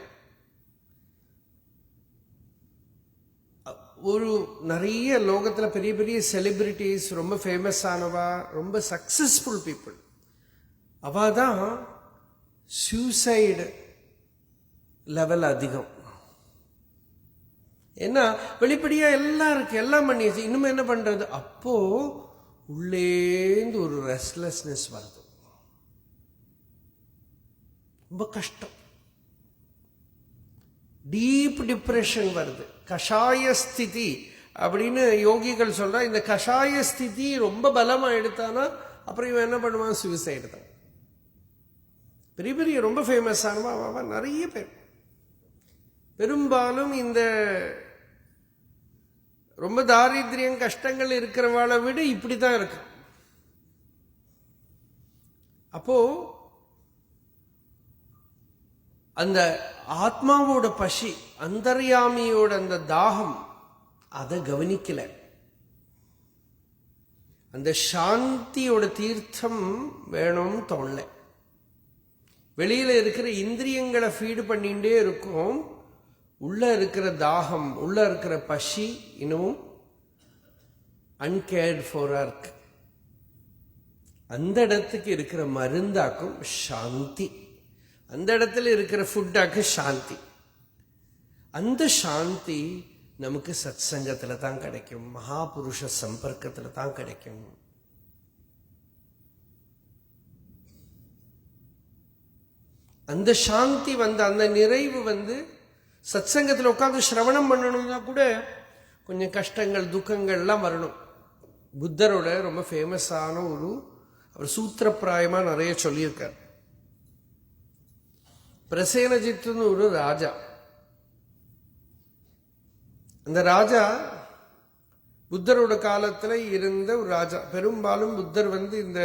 ஒரு நிறைய லோகத்துல பெரிய பெரிய செலிபிரிட்டிஸ், ரொம்ப ஃபேமஸ் ஆனவா, ரொம்ப சக்சஸ்ஃபுல் பீப்புள், அவ தான் சூசைடு லெவல் அதிகம். ஏன்னா வெளிப்படையா எல்லாம் இருக்கு, எல்லாம் பண்ணியாச்சு, இன்னும் என்ன பண்றது? அப்போ உள்ளேந்து ஒரு ரெஸ்ட்லெஸ்னஸ் வருது, ரொம்ப கஷ்டம், டீப் டிப்ரெஷன் வருது, கஷாய ஸ்திதி அப்படின்னு யோகிகள் சொல்றா. இந்த கஷாய ஸ்திதி ரொம்ப பலமா எடுத்தானா அப்புறம் இவன் என்ன பண்ணுவான்? சூசைடு தான். பெரிய பெரிய ரொம்ப ஃபேமஸ் ஆனவா நிறைய பேர் பெரும்பாலும் இந்த ரொம்ப தாரித்ரியம் கஷ்டங்கள் இருக்கிறவாளை விட இப்படித்தான் இருக்கு. அப்போ அந்த ஆத்மாவோட பசி, அந்தர்யாமியோட அந்த தாகம், அதை கவனிக்கல. அந்த சாந்தியோட தீர்த்தம் வேணும்னு தோணல. வெளியில இருக்கிற இந்திரியங்களை ஃபீடு பண்ணிட்டே இருக்கும், உள்ள இருக்கிற தாகம், உள்ள இருக்கிற பசி இன்னமும் அன்கேர்ட் ஃபாரா இருக்கு. அந்த இடத்துக்கு இருக்கிற மருந்தாக்கும் சாந்தி, அந்த இடத்துல இருக்கிற ஃபுட்டாக்கு சாந்தி. அந்த சாந்தி நமக்கு சத் சங்கத்துல தான் கிடைக்கும், மகாபுருஷ சம்பர்க்கத்துல தான் கிடைக்கும். அந்த சாந்தி அந்த நிறைவு சத் சங்கத்துல உட்காந்து சிரவணம் பண்ணணும்னா கூட கொஞ்சம் கஷ்டங்கள் துக்கங்கள்லாம் வரணும். புத்தரோட ரொம்ப ஃபேமஸான அவர் சூத்திரப்பிராயமா நிறைய சொல்லியிருக்கார். பிரசேனஜித்துன்னு ஒரு ராஜா. அந்த ராஜா புத்தரோட காலத்துல இருந்த ஒரு ராஜா. பெரும்பாலும் புத்தர் இந்த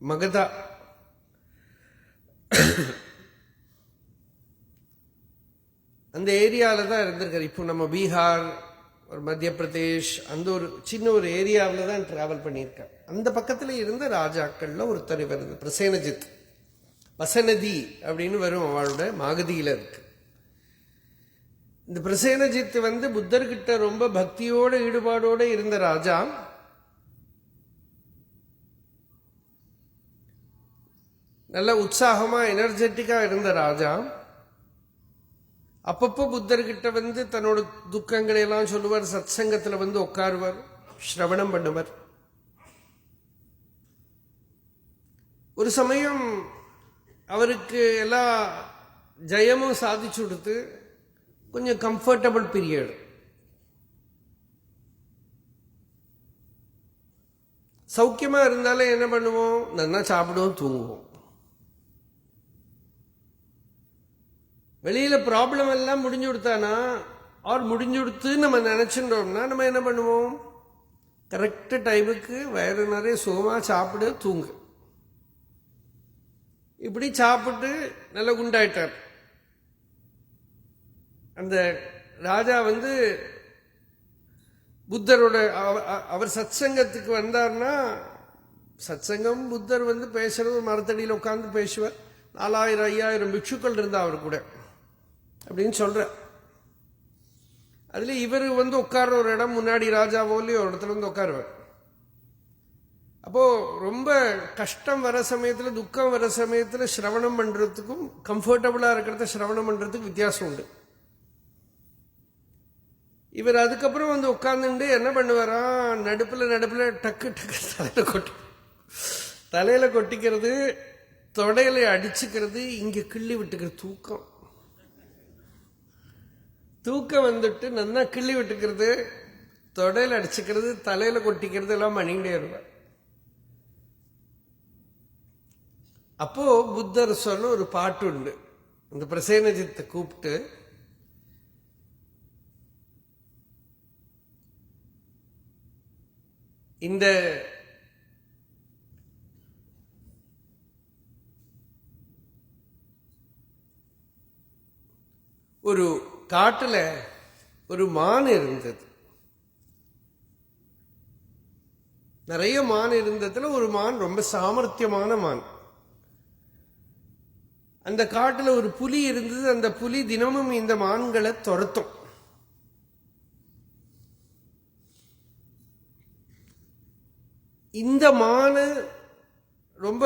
மகதா அந்த ஏரியாவில தான் இருந்திருக்காரு. இப்போ நம்ம பீகார், ஒரு மத்திய பிரதேஷ், அந்த ஒரு சின்ன ஒரு ஏரியாவில் தான் டிராவல் பண்ணியிருக்கார். அந்த பக்கத்துல இருந்த ராஜாக்கள்ல ஒருத்தர் இவர் பிரசேனஜித். வசனதி அப்படின்னு வரும், அவளோட மாகதியில இருக்கு. இந்த பிரசேனஜித் புத்தர்கிட்ட ரொம்ப பக்தியோட ஈடுபாடோட இருந்த ராஜா. நல்ல உற்சாகமா எனர்ஜெட்டிக்கா இருந்த ராஜா. அப்பப்போ புத்தர்கிட்ட தன்னோட துக்கங்களை எல்லாம் சொல்லுவார், சத் சங்கத்துல உட்காருவார், ஸ்ரவணம் பண்ணுவார். ஒரு சமயம் அவருக்கு எல்லா ஜெயமும் சாதிச்சு கொடுத்து கொஞ்சம் கம்ஃபர்டபுள் பீரியட். சௌக்கியமா இருந்தாலே என்ன பண்ணுவோம்? நல்லா சாப்பிடுவோம், தூங்குவோம். வெளியில ப்ராப்ளம் எல்லாம் முடிஞ்சு கொடுத்தானா முடிஞ்சு கொடுத்து நம்ம நினைச்சுட்டோம்னா நம்ம என்ன பண்ணுவோம்? கரெக்ட் டைமுக்கு வயிறு நிறைய சுகமா சாப்பிடு, தூங்கு. இப்படி சாப்பிட்டு நல்ல குண்டாயிட்டார். அந்த ராஜா புத்தரோட அவர் சத்சங்கத்துக்கு வந்தார்னா, சத்சங்கம் புத்தர் பேசுறது மரத்தடியில் உட்கார்ந்து பேசுவார். 4000 5000 பிக்ஷுக்கள் இருந்தா அவர் கூட அப்படின்னு சொல்ற. அதுல இவர் உட்கார்ற ஒரு இடம் முன்னாடி ராஜாவோலி ஒரு இடத்துல உட்காருவார். அப்போ ரொம்ப கஷ்டம் வர சமயத்துல, துக்கம் வர சமயத்துல சிரவணம் பண்றதுக்கும் கம்ஃபர்டபுளா இருக்கிறத சிரவணம் பண்றதுக்கு வித்தியாசம் உண்டு. இவர் அதுக்கப்புறம் உட்கார்ந்துட்டு என்ன பண்ணுவாரா, நடுப்புல டக்கு டக்கு தலையில கொட்டிக்கிறது, தொடையில அடிச்சுக்கிறது, இங்க கிள்ளி விட்டுக்கிறது. தூக்கம் நல்லா கிள்ளி விட்டுக்கிறது, தொடையில அடிச்சுக்கிறது, தலையில கொட்டிக்கிறது எல்லாம் பண்ணிக்கிட்டே இருப்பார். அப்போ புத்தர் சொன்ன ஒரு பாட்டு உண்டு. இந்த பிரசேனஜித்தை கூப்பிட்டு, இந்த ஒரு காட்டுல ஒரு மான் இருந்தது. நிறைய மான் இருந்ததுல ஒரு மான் ரொம்ப சாமர்த்தியமான மான். அந்த காட்டுல ஒரு புலி இருந்தது. அந்த புலி தினமும் இந்த மான்களை துரத்தும். இந்த மான் ரொம்ப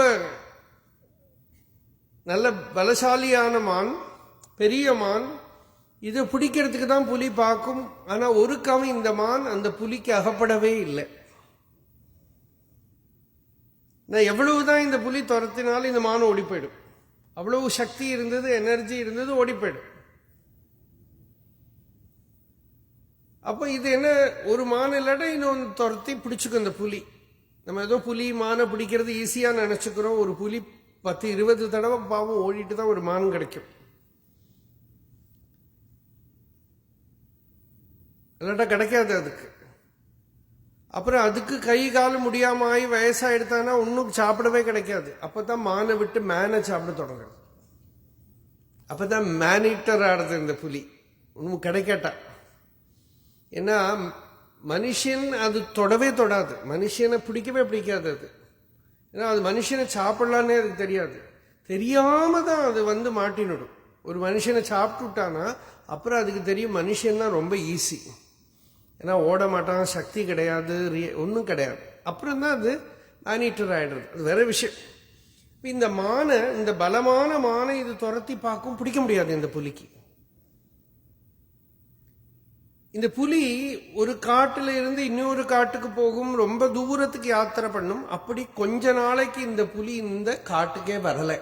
நல்ல பலசாலியான மான், பெரிய மான். இதை பிடிக்கிறதுக்கு தான் புலி பார்க்கும். ஆனா ஒரு கவம் இந்த மான் அந்த புலிக்கு அகப்படவே இல்லை. நான் எவ்வளவுதான் இந்த புலி துரத்தினாலும் இந்த மான் ஓடி போயிடும். அவ்வளவு சக்தி இருந்தது, எனர்ஜி இருந்தது, ஓடி போயிடும். அப்ப இது என்ன, ஒரு மான் இல்லாட்ட இன்னொன்று துரத்தி பிடிச்சுக்கும் இந்த புலி. நம்ம ஏதோ புலி மானை பிடிக்கிறது ஈஸியா நினைச்சுக்கிறோம். ஒரு புலி 10-20 தடவை பாவம் ஓடிட்டு தான் ஒரு மான் கிடைக்கும். இல்லாட்டா கிடைக்காது அதுக்கு. அப்புறம் அதுக்கு கை கால முடியாம ஆகி வயசாயிடுத்தானா ஒன்னும் சாப்பிடவே கிடைக்காது. அப்பதான் மானை விட்டு மேனை சாப்பிட தொடங்குறது. அப்பதான் மேனீட்டர் ஆடுது இந்த புலி. ஒன்னும் கிடைக்கட்டா. ஏன்னா மனுஷன் அது தொடவே தொடாது, மனுஷனை பிடிக்கவே பிடிக்காது அது. ஏன்னா அது மனுஷனை சாப்பிடலான்னே அதுக்கு தெரியாது. தெரியாம தான் அது மாட்டினுடும். ஒரு மனுஷனை சாப்பிட்டு விட்டானா அப்புறம் அதுக்கு தெரியும் மனுஷன் தான் ரொம்ப ஈஸி. ஏன்னா ஓட மாட்டான், சக்தி கிடையாது, ஒன்றும் கிடையாது. அப்புறம் தான் அது மேனீட்டர் ஆயிடுறது. அது வேற விஷயம். இந்த மானை, இந்த பலமான மானை இது துரத்தி பார்க்கும், பிடிக்க முடியாது இந்த புலிக்கு. இந்த புலி ஒரு காட்டுல இருந்து இன்னொரு காட்டுக்கு போகும், ரொம்ப தூரத்துக்கு யாத்திரை பண்ணும். அப்படி கொஞ்ச நாளைக்கு இந்த புலி இந்த காட்டுக்கே வரல.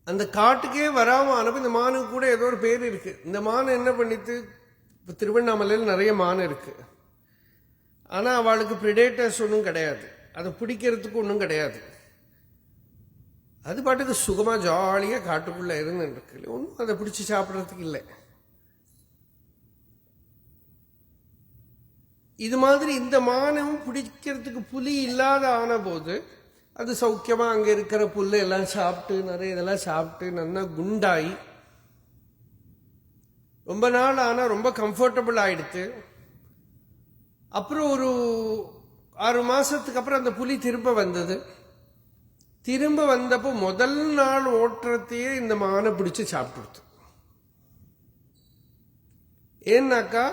அந்த காட்டுக்கே வராம அனுப்ப இந்த மானுக்கு கூட ஏதோ ஒரு பேர் இருக்கு. இந்த மான் என்ன பண்ணிட்டு, இப்ப திருவண்ணாமலையில் நிறைய மான் இருக்கு. ஆனா அவளுக்கு பிரிடேட்டர்ஸ் ஒன்றும் கிடையாது, அதை பிடிக்கிறதுக்கு ஒன்றும் கிடையாது. அது பாட்டுக்கு சுகமா ஜாலியா காட்டுக்குள்ள இருந்துருக்கு. ஒன்றும் அதை பிடிச்சி சாப்பிட்றதுக்கு இல்லை. இது மாதிரி இந்த மானம் பிடிக்கிறதுக்கு புலி இல்லாத ஆன போது அது சௌக்கியமா அங்க இருக்கிற புல்லு எல்லாம் சாப்பிட்டு, நிறைய இதெல்லாம் சாப்பிட்டு நல்லா குண்டாயி ரொம்ப நாள் ஆனா ரொம்ப கம்ஃபர்டபுள் ஆயிடுத்து. அப்புறம் ஒரு 6 மாசத்துக்கு அப்புறம் அந்த புலி திரும்ப வந்தது. திரும்ப வந்தப்போ முதல் நாள் ஓட்டுறதையே இந்த மானை பிடிச்சு சாப்பிட்டு. ஏன்னாக்கா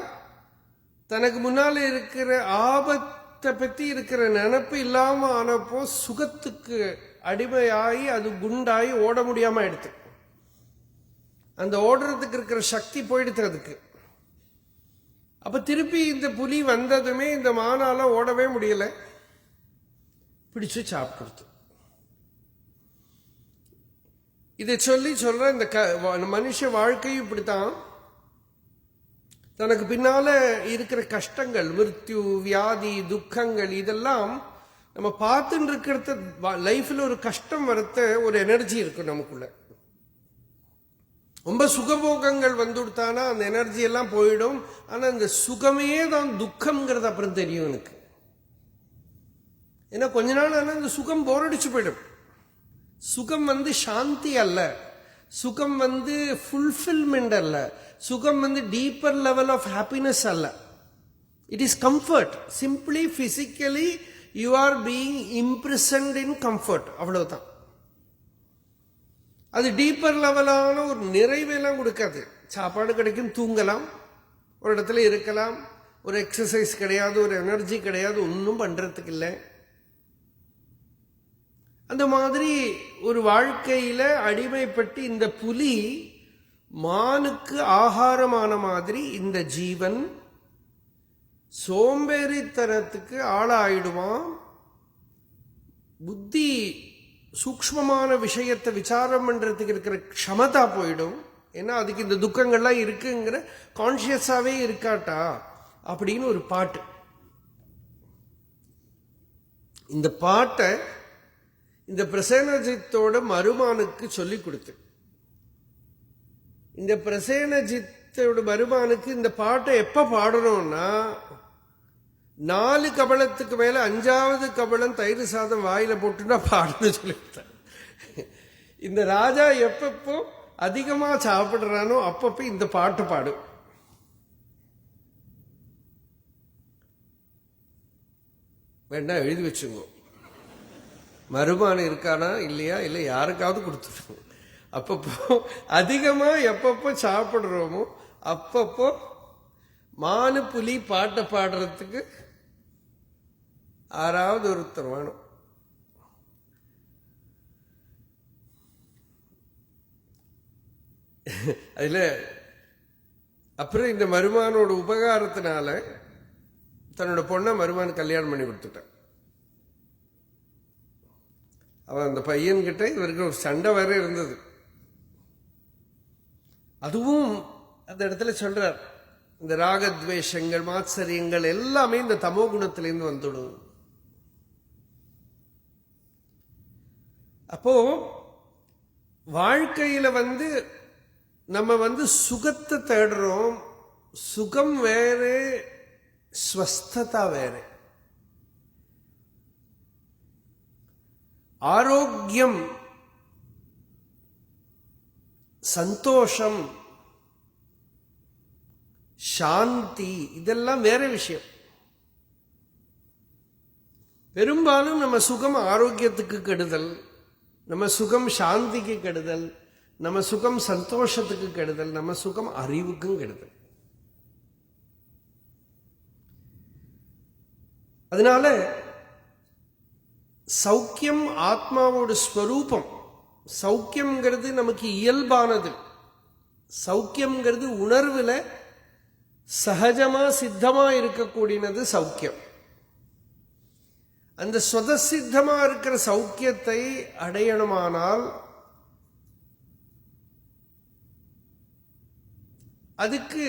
தனக்கு முன்னால இருக்கிற ஆபத்தை பத்தி இருக்கிற நினைப்பு இல்லாம ஆனப்போ சுகத்துக்கு அடிமையாகி அது குண்டாகி ஓட முடியாம ஆயிடுத்து. அந்த ஓடுறதுக்கு இருக்கிற சக்தி போயிடுத்து அதுக்கு. அப்ப திருப்பி இந்த புலி வந்ததுமே இந்த மானால ஓடவே முடியல, பிடிச்சு சாப்பிட்டு. இதை சொல்ற இந்த மனுஷ வாழ்க்கையும் இப்படித்தான். தனக்கு பின்னால இருக்கிற கஷ்டங்கள், மிருத்யு, வியாதி, துக்கங்கள், இதெல்லாம் நம்ம பார்த்துட்டு இருக்கிறத லைஃப்ல ஒரு கஷ்டம் வரத்த ஒரு எனர்ஜி இருக்கு நமக்குள்ள. ரொம்ப சுகபோகங்கள் வந்துடுத்தானா அந்த எனர்ஜி எல்லாம் போயிடும். ஆனா இந்த சுகமே தான் துக்கம்ங்கிறது அப்புறம் தெரியும் எனக்கு. ஏன்னா கொஞ்ச நாள் ஆனா இந்த சுகம் போரடிச்சு போயிடும். சுகம் சாந்தி அல்ல. சுகம் ஃபுல்ஃபில்மெண்ட் அல்ல, சுகம் டீப்பர் லெவல் ஆஃப் ஹாப்பினஸ் அல்ல. It is comfort. Simply physically you are being இம்ப்ரெசன்ட் in comfort, அவ்வளவுதான். அது டீப்பர் லெவலான ஒரு நிறைவெல்லாம் கொடுக்காது. சாப்பாடு கிடைக்கும், தூங்கலாம், ஒரு இடத்துல இருக்கலாம், ஒரு எக்ஸசைஸ் கிடையாது, ஒரு எனர்ஜி கிடையாது, ஒன்றும் பண்றதுக்கு இல்லை. அந்த மாதிரி ஒரு வாழ்க்கையில அடிமைப்பட்டு இந்த புலி மானுக்கு ஆகாரமான மாதிரி இந்த ஜீவன் சோம்பேறித்தனத்துக்கு ஆளாயிடுவான். புத்தி சூக்ஷ்மமான விஷயத்தை விசாரம் பண்றதுக்கு இருக்கிற க்ஷமதா போயிடும். ஏன்னா அதுக்கு இந்த துக்கங்கள்லாம் இருக்குங்கிற கான்சியஸாவே இருக்காட்டா அப்படின்னு ஒரு பாட்டு. இந்த பாட்டை இந்த பிரசேனஜித்தோட மருமானுக்கு சொல்லி கொடுத்து, இந்த பிரசேனஜித்தோட மருமானுக்கு இந்த பாட்டை எப்ப பாடணும்னா 4 கபளத்துக்கு மேல 5வது கபளம் தயிர் சாதம் வாயில போட்டுனா பாடணும்னு சொல்லிவிட்டார். இந்த ராஜா எப்பப்போ அதிகமா சாப்பிடுறானோ அப்பப்ப இந்த பாட்டு பாடும். வேண்டா எழுதி வச்சுங்க. மருமான் இருக்கானா இல்லையா, இல்லை யாருக்காவது கொடுத்துருவோம். அப்பப்போ அதிகமா எப்பப்போ சாப்பிடுறோமோ அப்பப்போ மானு புலி பாட்டை பாடுறதுக்கு யாராவது ஒருத்தர் வேணும். அதுல அப்புறம் இந்த மருமானோட உபகாரத்தினால தன்னோட பொண்ணை மருமான் கல்யாணம் பண்ணி கொடுத்துட்டான். அவன் அந்த பையன்கிட்ட இவருக்கு ஒரு சண்டை வேற இருந்தது. அதுவும் அந்த இடத்துல சொல்றார், இந்த ராகத்வேஷங்கள் மாத்சரியங்கள் எல்லாமே இந்த தமோ குணத்திலிருந்து வந்துடும். அப்போ வாழ்க்கையில நம்ம சுகத்தை தேடுறோம். சுகம் வேற, ஸ்வஸ்ததா வேற. ஆரோக்கியம், சந்தோஷம், சாந்தி இதெல்லாம் வேற விஷயம். பெரும்பாலும் நம்ம சுகம் ஆரோக்கியத்துக்கு கெடுதல், நம்ம சுகம் சாந்திக்கு கெடுதல், நம்ம சுகம் சந்தோஷத்துக்கு கெடுதல், நம்ம சுகம் அறிவுக்கும் கெடுதல். அதனால சௌக்கியம் ஆத்மாவோட ஸ்வரூபம். சௌக்கியம்ங்கிறது நமக்கு இயல்பானது. சௌக்கியம்ங்கிறது உணர்வுல சகஜமா சித்தமா இருக்கக்கூடியது சௌக்கியம். அந்த ஸ்வதசித்தமா இருக்கிற சௌக்கியத்தை அடையணுமானால் அதுக்கு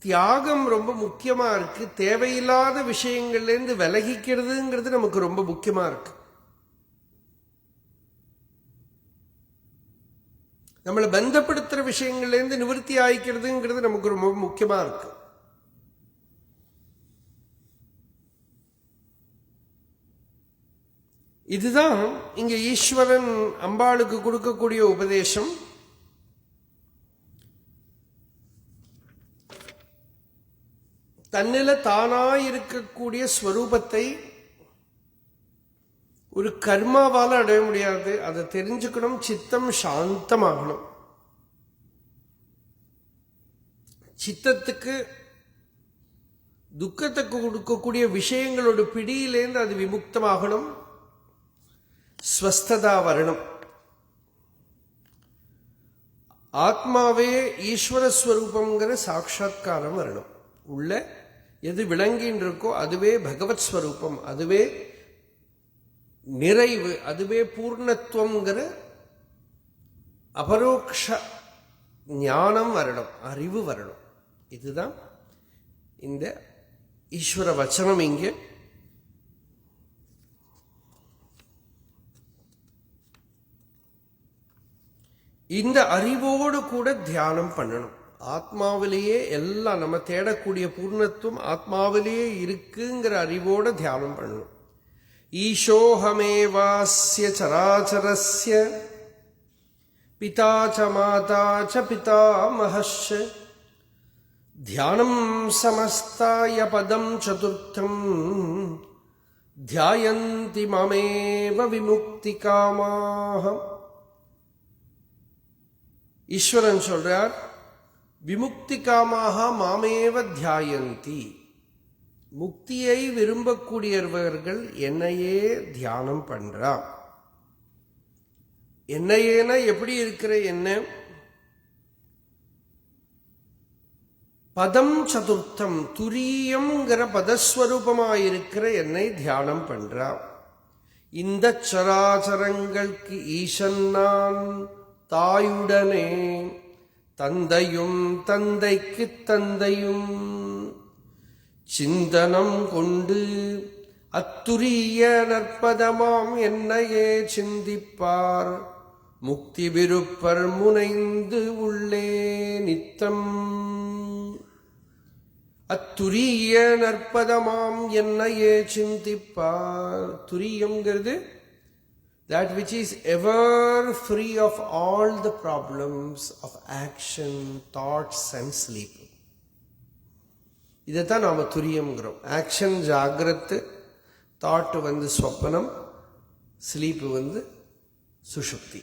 தியாகம் ரொம்ப முக்கியமா இருக்கு. தேவையில்லாத விஷயங்கள்லேருந்து விலகிக்கிறதுங்கிறது நமக்கு ரொம்ப முக்கியமா இருக்கு. நம்மளை பந்தப்படுத்துற விஷயங்கள்லேருந்து நிவர்த்தி ஆயிக்கிறதுங்கிறது நமக்கு ரொம்ப முக்கியமா இருக்கு. இதுதான் இங்க ஈஸ்வரன் அம்பாளுக்கு கொடுக்கக்கூடிய உபதேசம். தன்னில தானாயிருக்கக்கூடிய ஸ்வரூபத்தை ஒரு கர்மாவால அடைய முடியாது. அதை தெரிஞ்சுக்கணும். சித்தம் சாந்தமாகணும். சித்தத்துக்கு துக்கத்தை கொடுக்கக்கூடிய விஷயங்களோட பிடியிலேருந்து அது விமுக்தமாகணும். ஸ்வஸ்ததா வரணும். ஆத்மாவே ஈஸ்வரஸ்வரூபங்கிற சாட்சா்காரம் வரணும். உள்ள எது விளங்கின்னு இருக்கோ அதுவே பகவத் ஸ்வரூபம், அதுவே நிறைவு, அதுவே பூர்ணத்துவங்கிற அபரோக்ஷ ஞானம் வரணும், அறிவு வரணும். இதுதான் இந்த ஈஸ்வர வச்சனம். இங்கே இந்த அறிவோடு கூட தியானம் பண்ணணும். ஆத்மாவிலேயே எல்லாம் நம்ம தேடக்கூடிய பூர்ணத்துவம் ஆத்மாவிலேயே இருக்குங்கிற அறிவோட தியானம் பண்ணணும். ஈஷோஹமேவாஸ்ய சராச்சரஸ்ய பிதா ச மாதா ச பிதாமஹஸ்ச தியானம் சமஸ்தாய பதம் சதுர்த்தம் தியாயந்தி மமேவ விமுக்தி காமாக. ஈஸ்வரன் சொல்றார், விமுக்தி காமாக மாமேவ தியாயந்தி, முக்தியை விரும்பக்கூடியவர்கள் என்னையே தியானம் பண்றா. என்னையேனா எப்படி இருக்கிற என்ன? பதம் சதுர்த்தம், துரியம்ங்கிற பதஸ்வரூபமாயிருக்கிற என்னை தியானம் பண்றா. இந்த சராச்சரங்களுக்கு ஈசன் நான் தாயுடனே, தந்தையும் தந்தைக்கு தந்தையும் சிந்தனம் கொண்டு அத்துரிய நற்பதமாம் என்னையே சிந்திப்பார். முக்தி விருப்பர் முனைந்து உள்ளே நித்தம். அத்துரிய நற்பதமாம் என்னையே சிந்திப்பார். துரியம்ங்கிறது that which is ever free of all the problems of action, thoughts and sleep. இதைத்தான் நாம துரியம்ங்கிறோம். ஆக்ஷன் ஜாகிரத்து, தாட் ஸ்வப்னம், ஸ்லீப் சுஷுப்தி.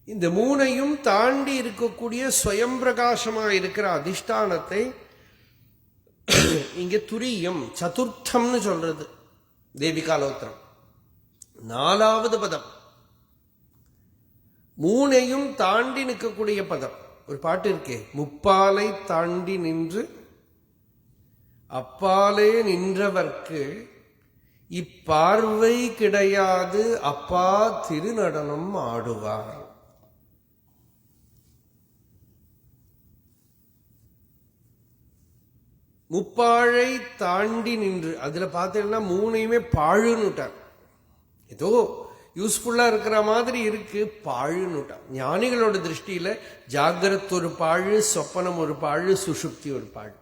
இந்த மூணையும் தாண்டி இருக்கக்கூடிய ஸ்வயம் பிரகாசமா இருக்கிற அதிஷ்டானத்தை இங்க துரியம் சதுர்த்தம்னு சொல்றது. தேவிகாலோத்திரம் 4வது பதம். மூணையும் தாண்டி நிற்கக்கூடிய பதம். ஒரு பாட்டு இருக்கே, முப்பாலை தாண்டி நின்று அப்பாலே நின்றவர்க்கு இப்பார்வை கிடையாது அப்பா திருநடனம் ஆடுவார். முப்பாழை தாண்டி நின்று, அதுல பார்த்தீங்கன்னா மூணையுமே பாழுன்னு விட்டார். ஏதோ யூஸ்ஃபுல்லா இருக்கிற மாதிரி இருக்கு, பாழுன்னு விட்டார். ஞானிகளோட திருஷ்டியில ஜாகிரத் ஒரு பாழு, சொப்பனம் ஒரு பாழு, சுஷுப்தி ஒரு பாழு.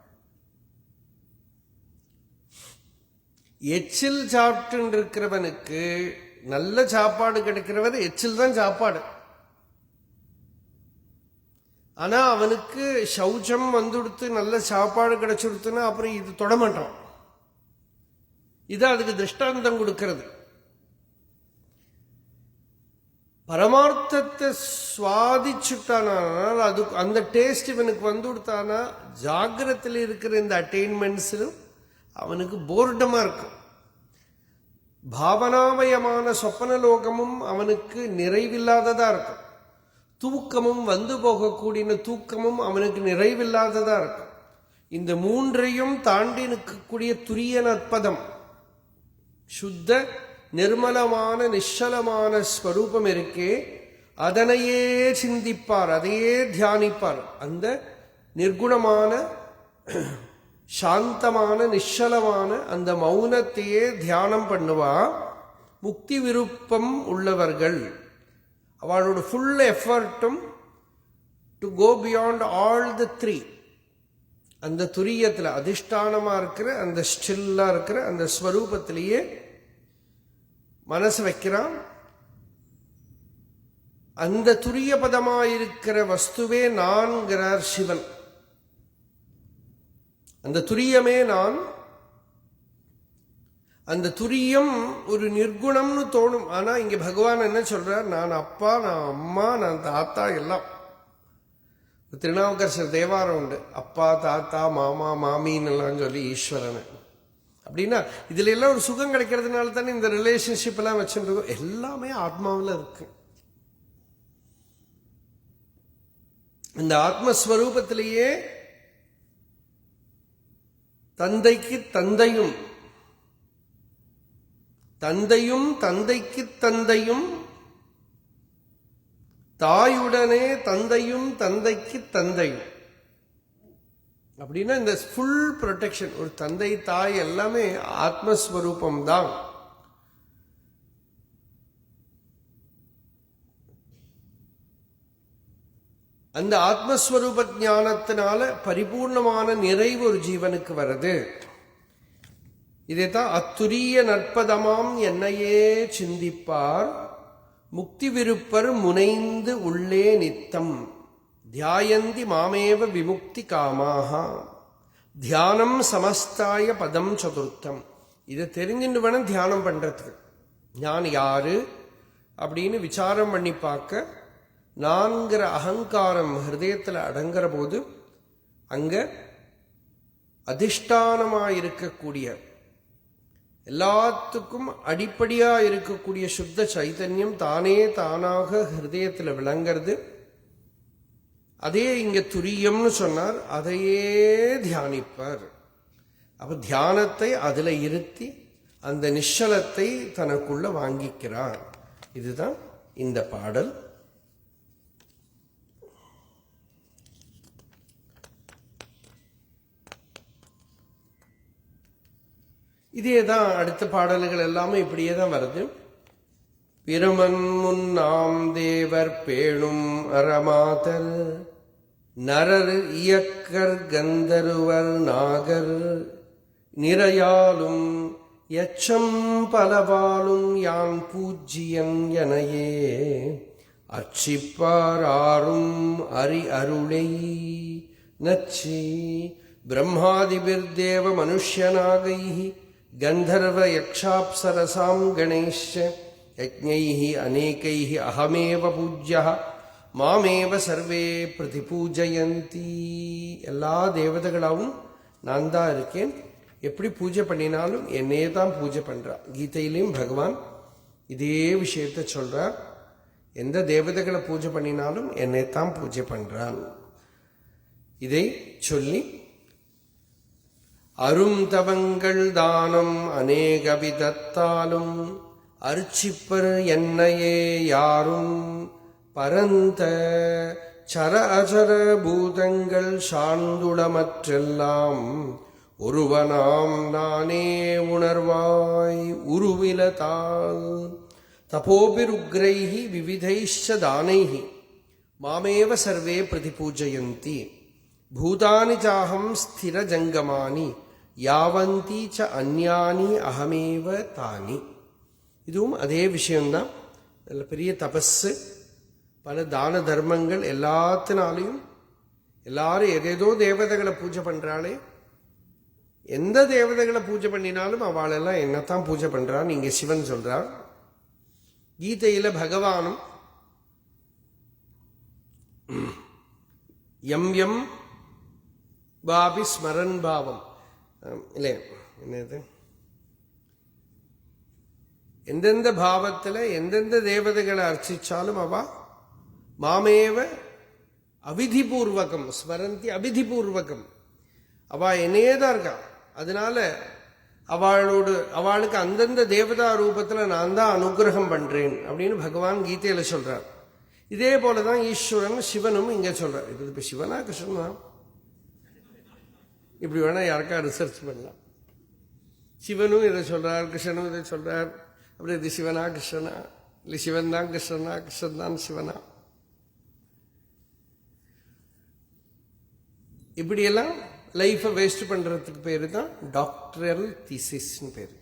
எச்சில் சாப்பிட்டு இருக்கிறவனுக்கு நல்ல சாப்பாடு கிடைக்கிறவன் எச்சில் தான் சாப்பாடு. ஆனா அவனுக்கு சௌச்சம் வந்துடுத்து நல்ல சாப்பாடு கிடைச்சிடுத்துன்னா அப்புறம் இது தொடமாட்டான். இது அதுக்கு திருஷ்டாந்தம் கொடுக்கிறது. பரமார்த்தத்தை சுவாதிச்சுட்டானால் அது அந்த டேஸ்ட் இவனுக்கு வந்துடுத்தானா ஜாகிரத்தில் இருக்கிற இந்த அட்டைன்மெண்ட்ஸிலும் அவனுக்கு போர்டமா இருக்கும். பாவனாமயமான சொப்பனலோகமும் அவனுக்கு நிறைவில்லாததா இருக்கும். தூக்கமும் போகக்கூடிய தூக்கமும் அவனுக்கு நிறைவில்லாததா இருக்கும். இந்த மூன்றையும் தாண்டி நிற்கக்கூடிய துரிய நற்பதம், சுத்த நிர்மலமான நிശ്ചலமான ஸ்வரூபம் இருக்கே, அதனையே சிந்திப்பார், அதையே தியானிப்பார். அந்த நிர்குணமான சாந்தமான நிശ്ചலமான அந்த மௌனத்தையே தியானம் பண்ணுவா. முக்தி விருப்பம் உள்ளவர்கள் அவளோட ஃபுல் எஃபர்ட்டும் to go beyond all the three. அந்த துரியத்தில் அதிஷ்டானமா இருக்கிற அந்த ஸ்டில்லா இருக்கிற அந்த ஸ்வரூபத்திலேயே மனசு வைக்கிறான். அந்த துரிய பதமாயிருக்கிற வஸ்துவே நான்கிறார் சிவன். அந்த துரியமே நான். அந்த துரியம் ஒரு நிர்குணம்னு தோணும். ஆனா இங்க பகவான் என்ன சொல்றார், நான் அப்பா, நான் அம்மா, நான் தாத்தா எல்லாம். திருநாவுக்கரசர் தேவாரம் உண்டு, அப்பா தாத்தா மாமா மாமின்னு எல்லாம் சொல்லி ஈஸ்வரன். அப்படின்னா இதுல எல்லாம் ஒரு சுகம் கிடைக்கிறதுனால தானே இந்த ரிலேஷன்ஷிப் எல்லாம் வச்சுருக்கோம். எல்லாமே ஆத்மாவில் இருக்கு. இந்த ஆத்மஸ்வரூபத்திலேயே தந்தைக்கு தந்தையும், தந்தையும் தந்தைக்கு தந்தையும், தாயுடனே தந்தையும் தந்தைக்கு தந்தையும். அப்படின்னா இந்த ஃபுல் ப்ரொடெக்ஷன், ஒரு தந்தை தாய் எல்லாமே ஆத்மஸ்வரூபம் தான். அந்த ஆத்மஸ்வரூப ஞானத்தினால பரிபூர்ணமான நிறைவு ஒரு ஜீவனுக்கு வருது. இதைத்தான் அத்துரிய நற்பதமாம் என்னையே சிந்திப்பார், முக்தி விருப்பர் முனைந்து உள்ளே நித்தம் தியாயந்தி மாமேவ விமுக்தி காமாக தியானம் சமஸ்தாய பதம் சதுர்த்தம். இதை தெரிஞ்சுட்டு வேணும் தியானம் பண்றதுக்கு. நான் யாரு அப்படின்னு விசாரம் பண்ணி பார்க்க நான்கிற அகங்காரம் ஹிருதயத்தில் அடங்குற போது அங்க அதிஷ்டானமாயிருக்கக்கூடிய எல்லாத்துக்கும் அடிப்படையா இருக்கக்கூடிய சுத்த சைதன்யம் தானே தானாக ஹிருதயத்தில் விளங்கிறது. அதே இங்க துரியம்னு சொன்னார், அதையே தியானிப்பார். அப்ப தியானத்தை அதுல இருத்தி அந்த நிശ്ചலத்தை தனக்குள்ள வாங்கிக்கிறார். இதுதான் இந்த பாடல். இதேதான் அடுத்த பாடல்கள் எல்லாமே இப்படியே தான் வருது. பிரமன் முன்னாம் தேவர் பேணும் அறமாதர் நரர் இயக்கர் கந்தருவர் நாகர் நிறையாலும் எச்சம் பலவாலும் யான் பூஜ்யன் எனையே அர்ச்சிப்பாரும் அரி அருளை நச்சி பிரம்மாதிபிர்தேவ மனுஷ்யநாகை கந்தர்வ யக்ஷாப்சரசாம் கணேஷ யஜ்ஞை அநேகை அகமேவ பூஜ்ய மாமேவ சர்வே பிரதிபூஜயந்தி. எல்லா தேவதைகளாவும் நான் தான் இருக்கேன், எப்படி பூஜை பண்ணினாலும் என்னையே தான் பூஜை பண்றார். கீதையிலையும் பகவான் இதே விஷயத்தை சொல்றார். எந்த தேவதைகளை பூஜை பண்ணினாலும் என்னை தான் பூஜை பண்றான். இதை சொல்லி அரும் தவங்கள் தானம் அநேக விதத்தாலும் அர்ச்சிப்பர் என்னையே யாரும் பரந்த சர அசர பூதங்கள் சார்ந்துளமற்றெல்லாம் ஒருவனாம் நானே உணர்வாய் உருவிலதால் தபோபிருக்ரைஹி விவிதைஷ்ச தானைஹி மாமேவ சர்வே பிரதிபூஜயந்தி பூதானி சாஹம் ஸ்திர ஜங்கமானி யாவந்தி ச அந்யானி அகமேவ தானி. இதுவும் அதே விஷயம்தான். நல்ல பெரிய தபஸு, பல தான தர்மங்கள் எல்லாத்தினாலையும் எல்லாரும் ஏதேதோ தேவதைகளை பூஜை பண்றாளே, எந்த தேவதைகளை பூஜை பண்ணினாலும் அவளெல்லாம் என்னத்தான் பூஜை பண்றான்னு இங்க சிவன் சொல்றார். கீதையில பகவானும் எம் எம் பாபி ஸ்மரன் பாவம் இல்லை என்னது, எந்தெந்த பாவத்துல எந்தெந்த தேவதைகளை அர்ச்சிச்சாலும் அவ மாமேவ அவிதிபூர்வகம் ஸ்மரந்தி அவிதிபூர்வகம், அவ என்னையேதான் இருக்கா. அதனால அவளுக்கு அந்தந்த தேவதா ரூபத்துல நான் தான் அனுகிரகம் பண்றேன் அப்படின்னு பகவான் கீதையில சொல்றார். இதே போலதான் ஈஸ்வரன் சிவனும் இங்க சொல்றார். இது இப்ப சிவனா கிருஷ்ணனா இப்படி வேணா யாருக்கா ரிசர்ச் பண்ணலாம். சிவனும் இதை சொல்றார், கிருஷ்ணனும் இதை சொல்றார். அப்படி இது சிவனா கிருஷ்ணனா, இல்லை சிவன் தான் கிருஷ்ணனா, கிருஷ்ணன் தான் சிவனா, இப்படியெல்லாம் லைஃபை வேஸ்ட் பண்றதுக்கு பேரு தான் டாக்டரல் தீசிஸ்னு பேரு.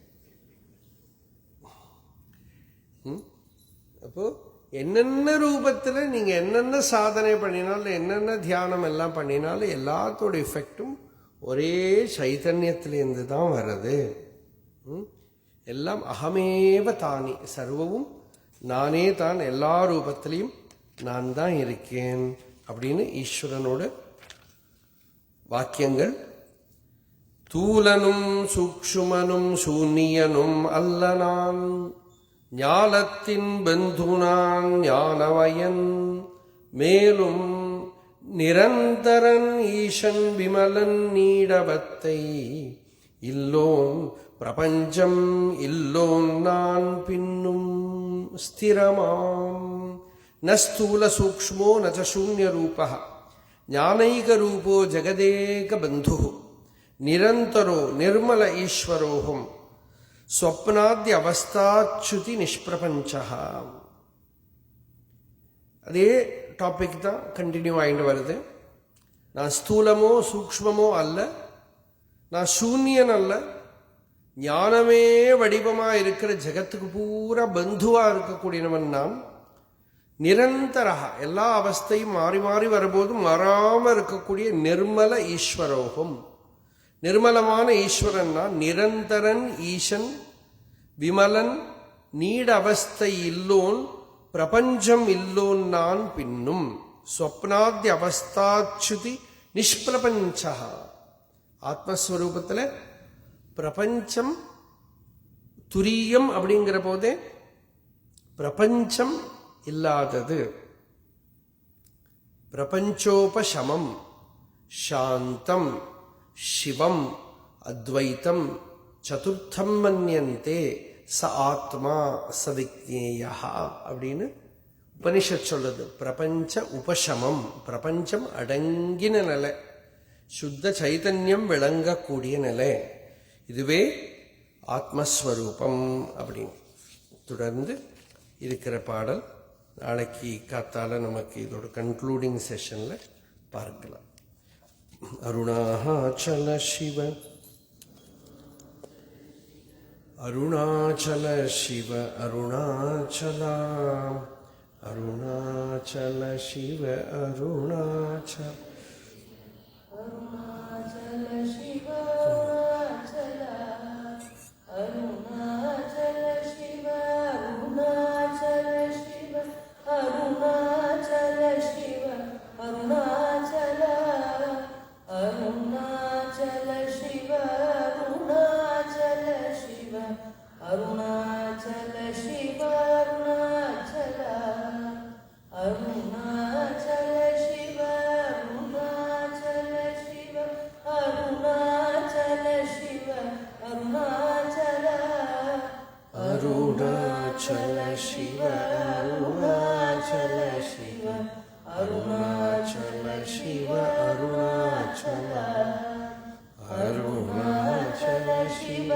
அப்போ என்னென்ன ரூபத்துல நீங்க என்னென்ன சாதனை பண்ணினாலும் என்னென்ன தியானம் எல்லாம் பண்ணினாலும் எல்லாத்தோட எஃபெக்டும் ஒரே சைதன்யத்திலிருந்து தான் வருது. எல்லாம் அகமேவ தானி, சர்வவும் நானே தான், எல்லா ரூபத்திலையும் நான் தான் இருக்கேன் அப்படின்னு ஈஸ்வரனோட வாக்கியங்கள். தூலனும் சூக்ஷ்மனும் சூன்யனும் அல்ல நான், ஞாலத்தின் பந்துனான் ஞானவயன், மேலும் நிரந்தரன் ஈசன் விமலன் நீடவத்தை, இல்லோன் பிரபஞ்சம் இல்லோன் நான் பின்னும் ஸ்திரமாம், ந ஸ்தூல சூக்ஷ்மோ ந ச சூன்ய ரூபः, ஞானைக ரூபோ ஜகதேக பந்து, நிரந்தரோ நிர்மல ஈஸ்வரோஹம், ஸ்வப்னாத்ய அவஸ்தாச்சுதி நிஷ்பிரபஞ்சா. அதே டாபிக் தான் கண்டினியூ ஆகிட்டு வருது. நான் ஸ்தூலமோ சூக்ஷ்மமோ அல்ல, நான் சூன்யன் அல்ல, ஞானமே வடிவமா இருக்கிற ஜகத்துக்கு பூரா பந்துவா இருக்கக்கூடியவன் நான். நிரந்தரா, எல்லா அவஸ்தையும் மாறி மாறி வரும்போதும் மாறாமல் இருக்கக்கூடிய நிர்மல ஈஸ்வரோகம். நிர்மலமான ஈஸ்வரன்னா நிரந்தரன் ஈசன், விமலன், நீட அவஸ்தை இல்லோன், பிரபஞ்சம் இல்லோன் நான் பின்னும், ஸ்வப்னாத்ய அவஸ்தாச்சுதி நிஷ்பிரபஞ்சா. ஆத்மஸ்வரூபத்தில் பிரபஞ்சம் துரியம் அப்படிங்கிற போதே பிரபஞ்சம் இல்லாதது. பிரபஞ்சோபசமம், சாந்தம், சிவம், அத்வைத்தம், சதுர்த்தம் மன்யந்தே ச ஆத்மா சவிக்ஞேயா அப்படின்னு உபனிஷத் சொல்றது. பிரபஞ்ச உபசமம், பிரபஞ்சம் அடங்கின நிலை, சுத்த சைதன்யம் விளங்கக்கூடிய நிலை, இதுவே ஆத்மஸ்வரூபம் அப்படின்னு. தொடர்ந்து இருக்கிற பாடல் நாளைக்கு காத்தால நமக்கு இதோட கன்க்ளூடிங் செஷன்ல பார்க்கலாம். அருணாச்சல சிவ அருணாச்சல சிவ அருணாச்சலா, அருணாச்சல சிவ அருணாச்சல, அருணாச்சல சிவ அருணாச்சலா, அருணாச்சல சிவ அருணாச்சல சிவ அருணாச்சல சிவ அருணாச்சலா, அருணாச்சல சிவ அருணாச்சல சிவ அருணாச்சல சிவ அருணாச்சலா, அருணாச்சல சிவ அருணாச்சல சிவ அருணாச்சல சிவ அருணாச்சலா, அருணாச்சல சிவ அருணாச்சல சிவ அருணாச்சல சிவ அருணாச்சலா, அருணாச்சல சிவ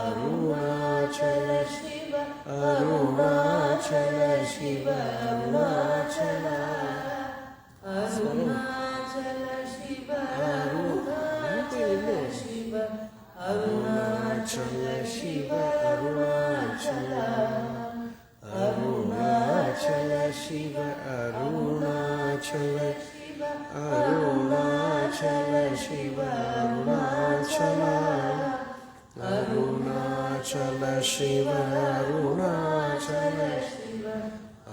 அருணாச்சல சிவ அருணாச்சல சிவ அருணாச்சலா, அருணாச்சல சிவ அருணாச்சல சிவ அருணாச்சல சிவ அருணாச்சலா, அருணாச்சல சிவ அருணாச்சல அருணாச்சல சிவ அருணாச்சலா, அருணாச்சல சிவ அருணாச்சல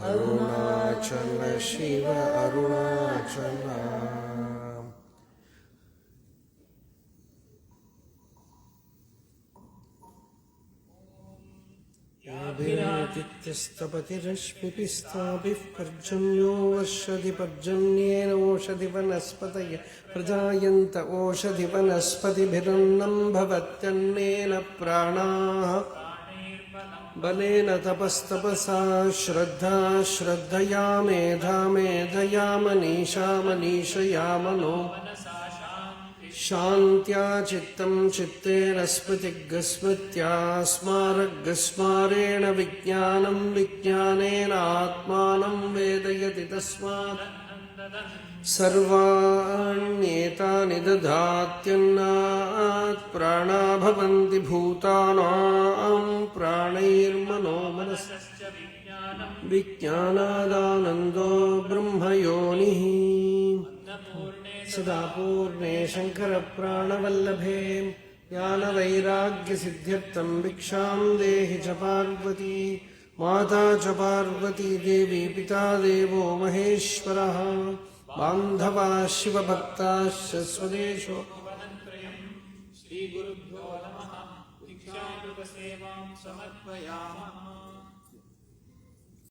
அருணாச்சல சிவ அருணாச்சலா. याभिरादित्यस्तपतिरश्मिभिस्ताभिः पर्जन्यो वर्षति पर्जन्येन ओषधि वनस्पतय प्रजायन्त ओषधि वनस्पतिभिरन्नं भवत्यन्नेन प्राणाः बलेन तपस्तपसा श्रद्धा श्रद्धया मेधा मेधया मनीषा मनीषया मनो शान्त्या चित्तं चित्तेन स्मृतिग्स्मृत्या स्मारग्स्मारेण विज्ञानं विज्ञानेन आत्मानं वेदयति तस्मात् सर्वाण्येतानि दधात्यन्नात् प्राणा भवन्ति भूतानां प्राणैर्मनो मनश्च विज्ञानादानन्दो ब्रह्मयोनिः सदा पूर्णे शङ्करप्राणवल्लभे ज्ञानवैराग्यसिद्ध्यर्थं भिक्षां देहि च पार्वती माता च पार्वती देवी पिता देवो महेश्वरः बान्धवा शिवभक्ताश्च स्वदेशो श्रीगुरुभ्यो नमः। दीक्षाकृतसेवां समर्पयामः।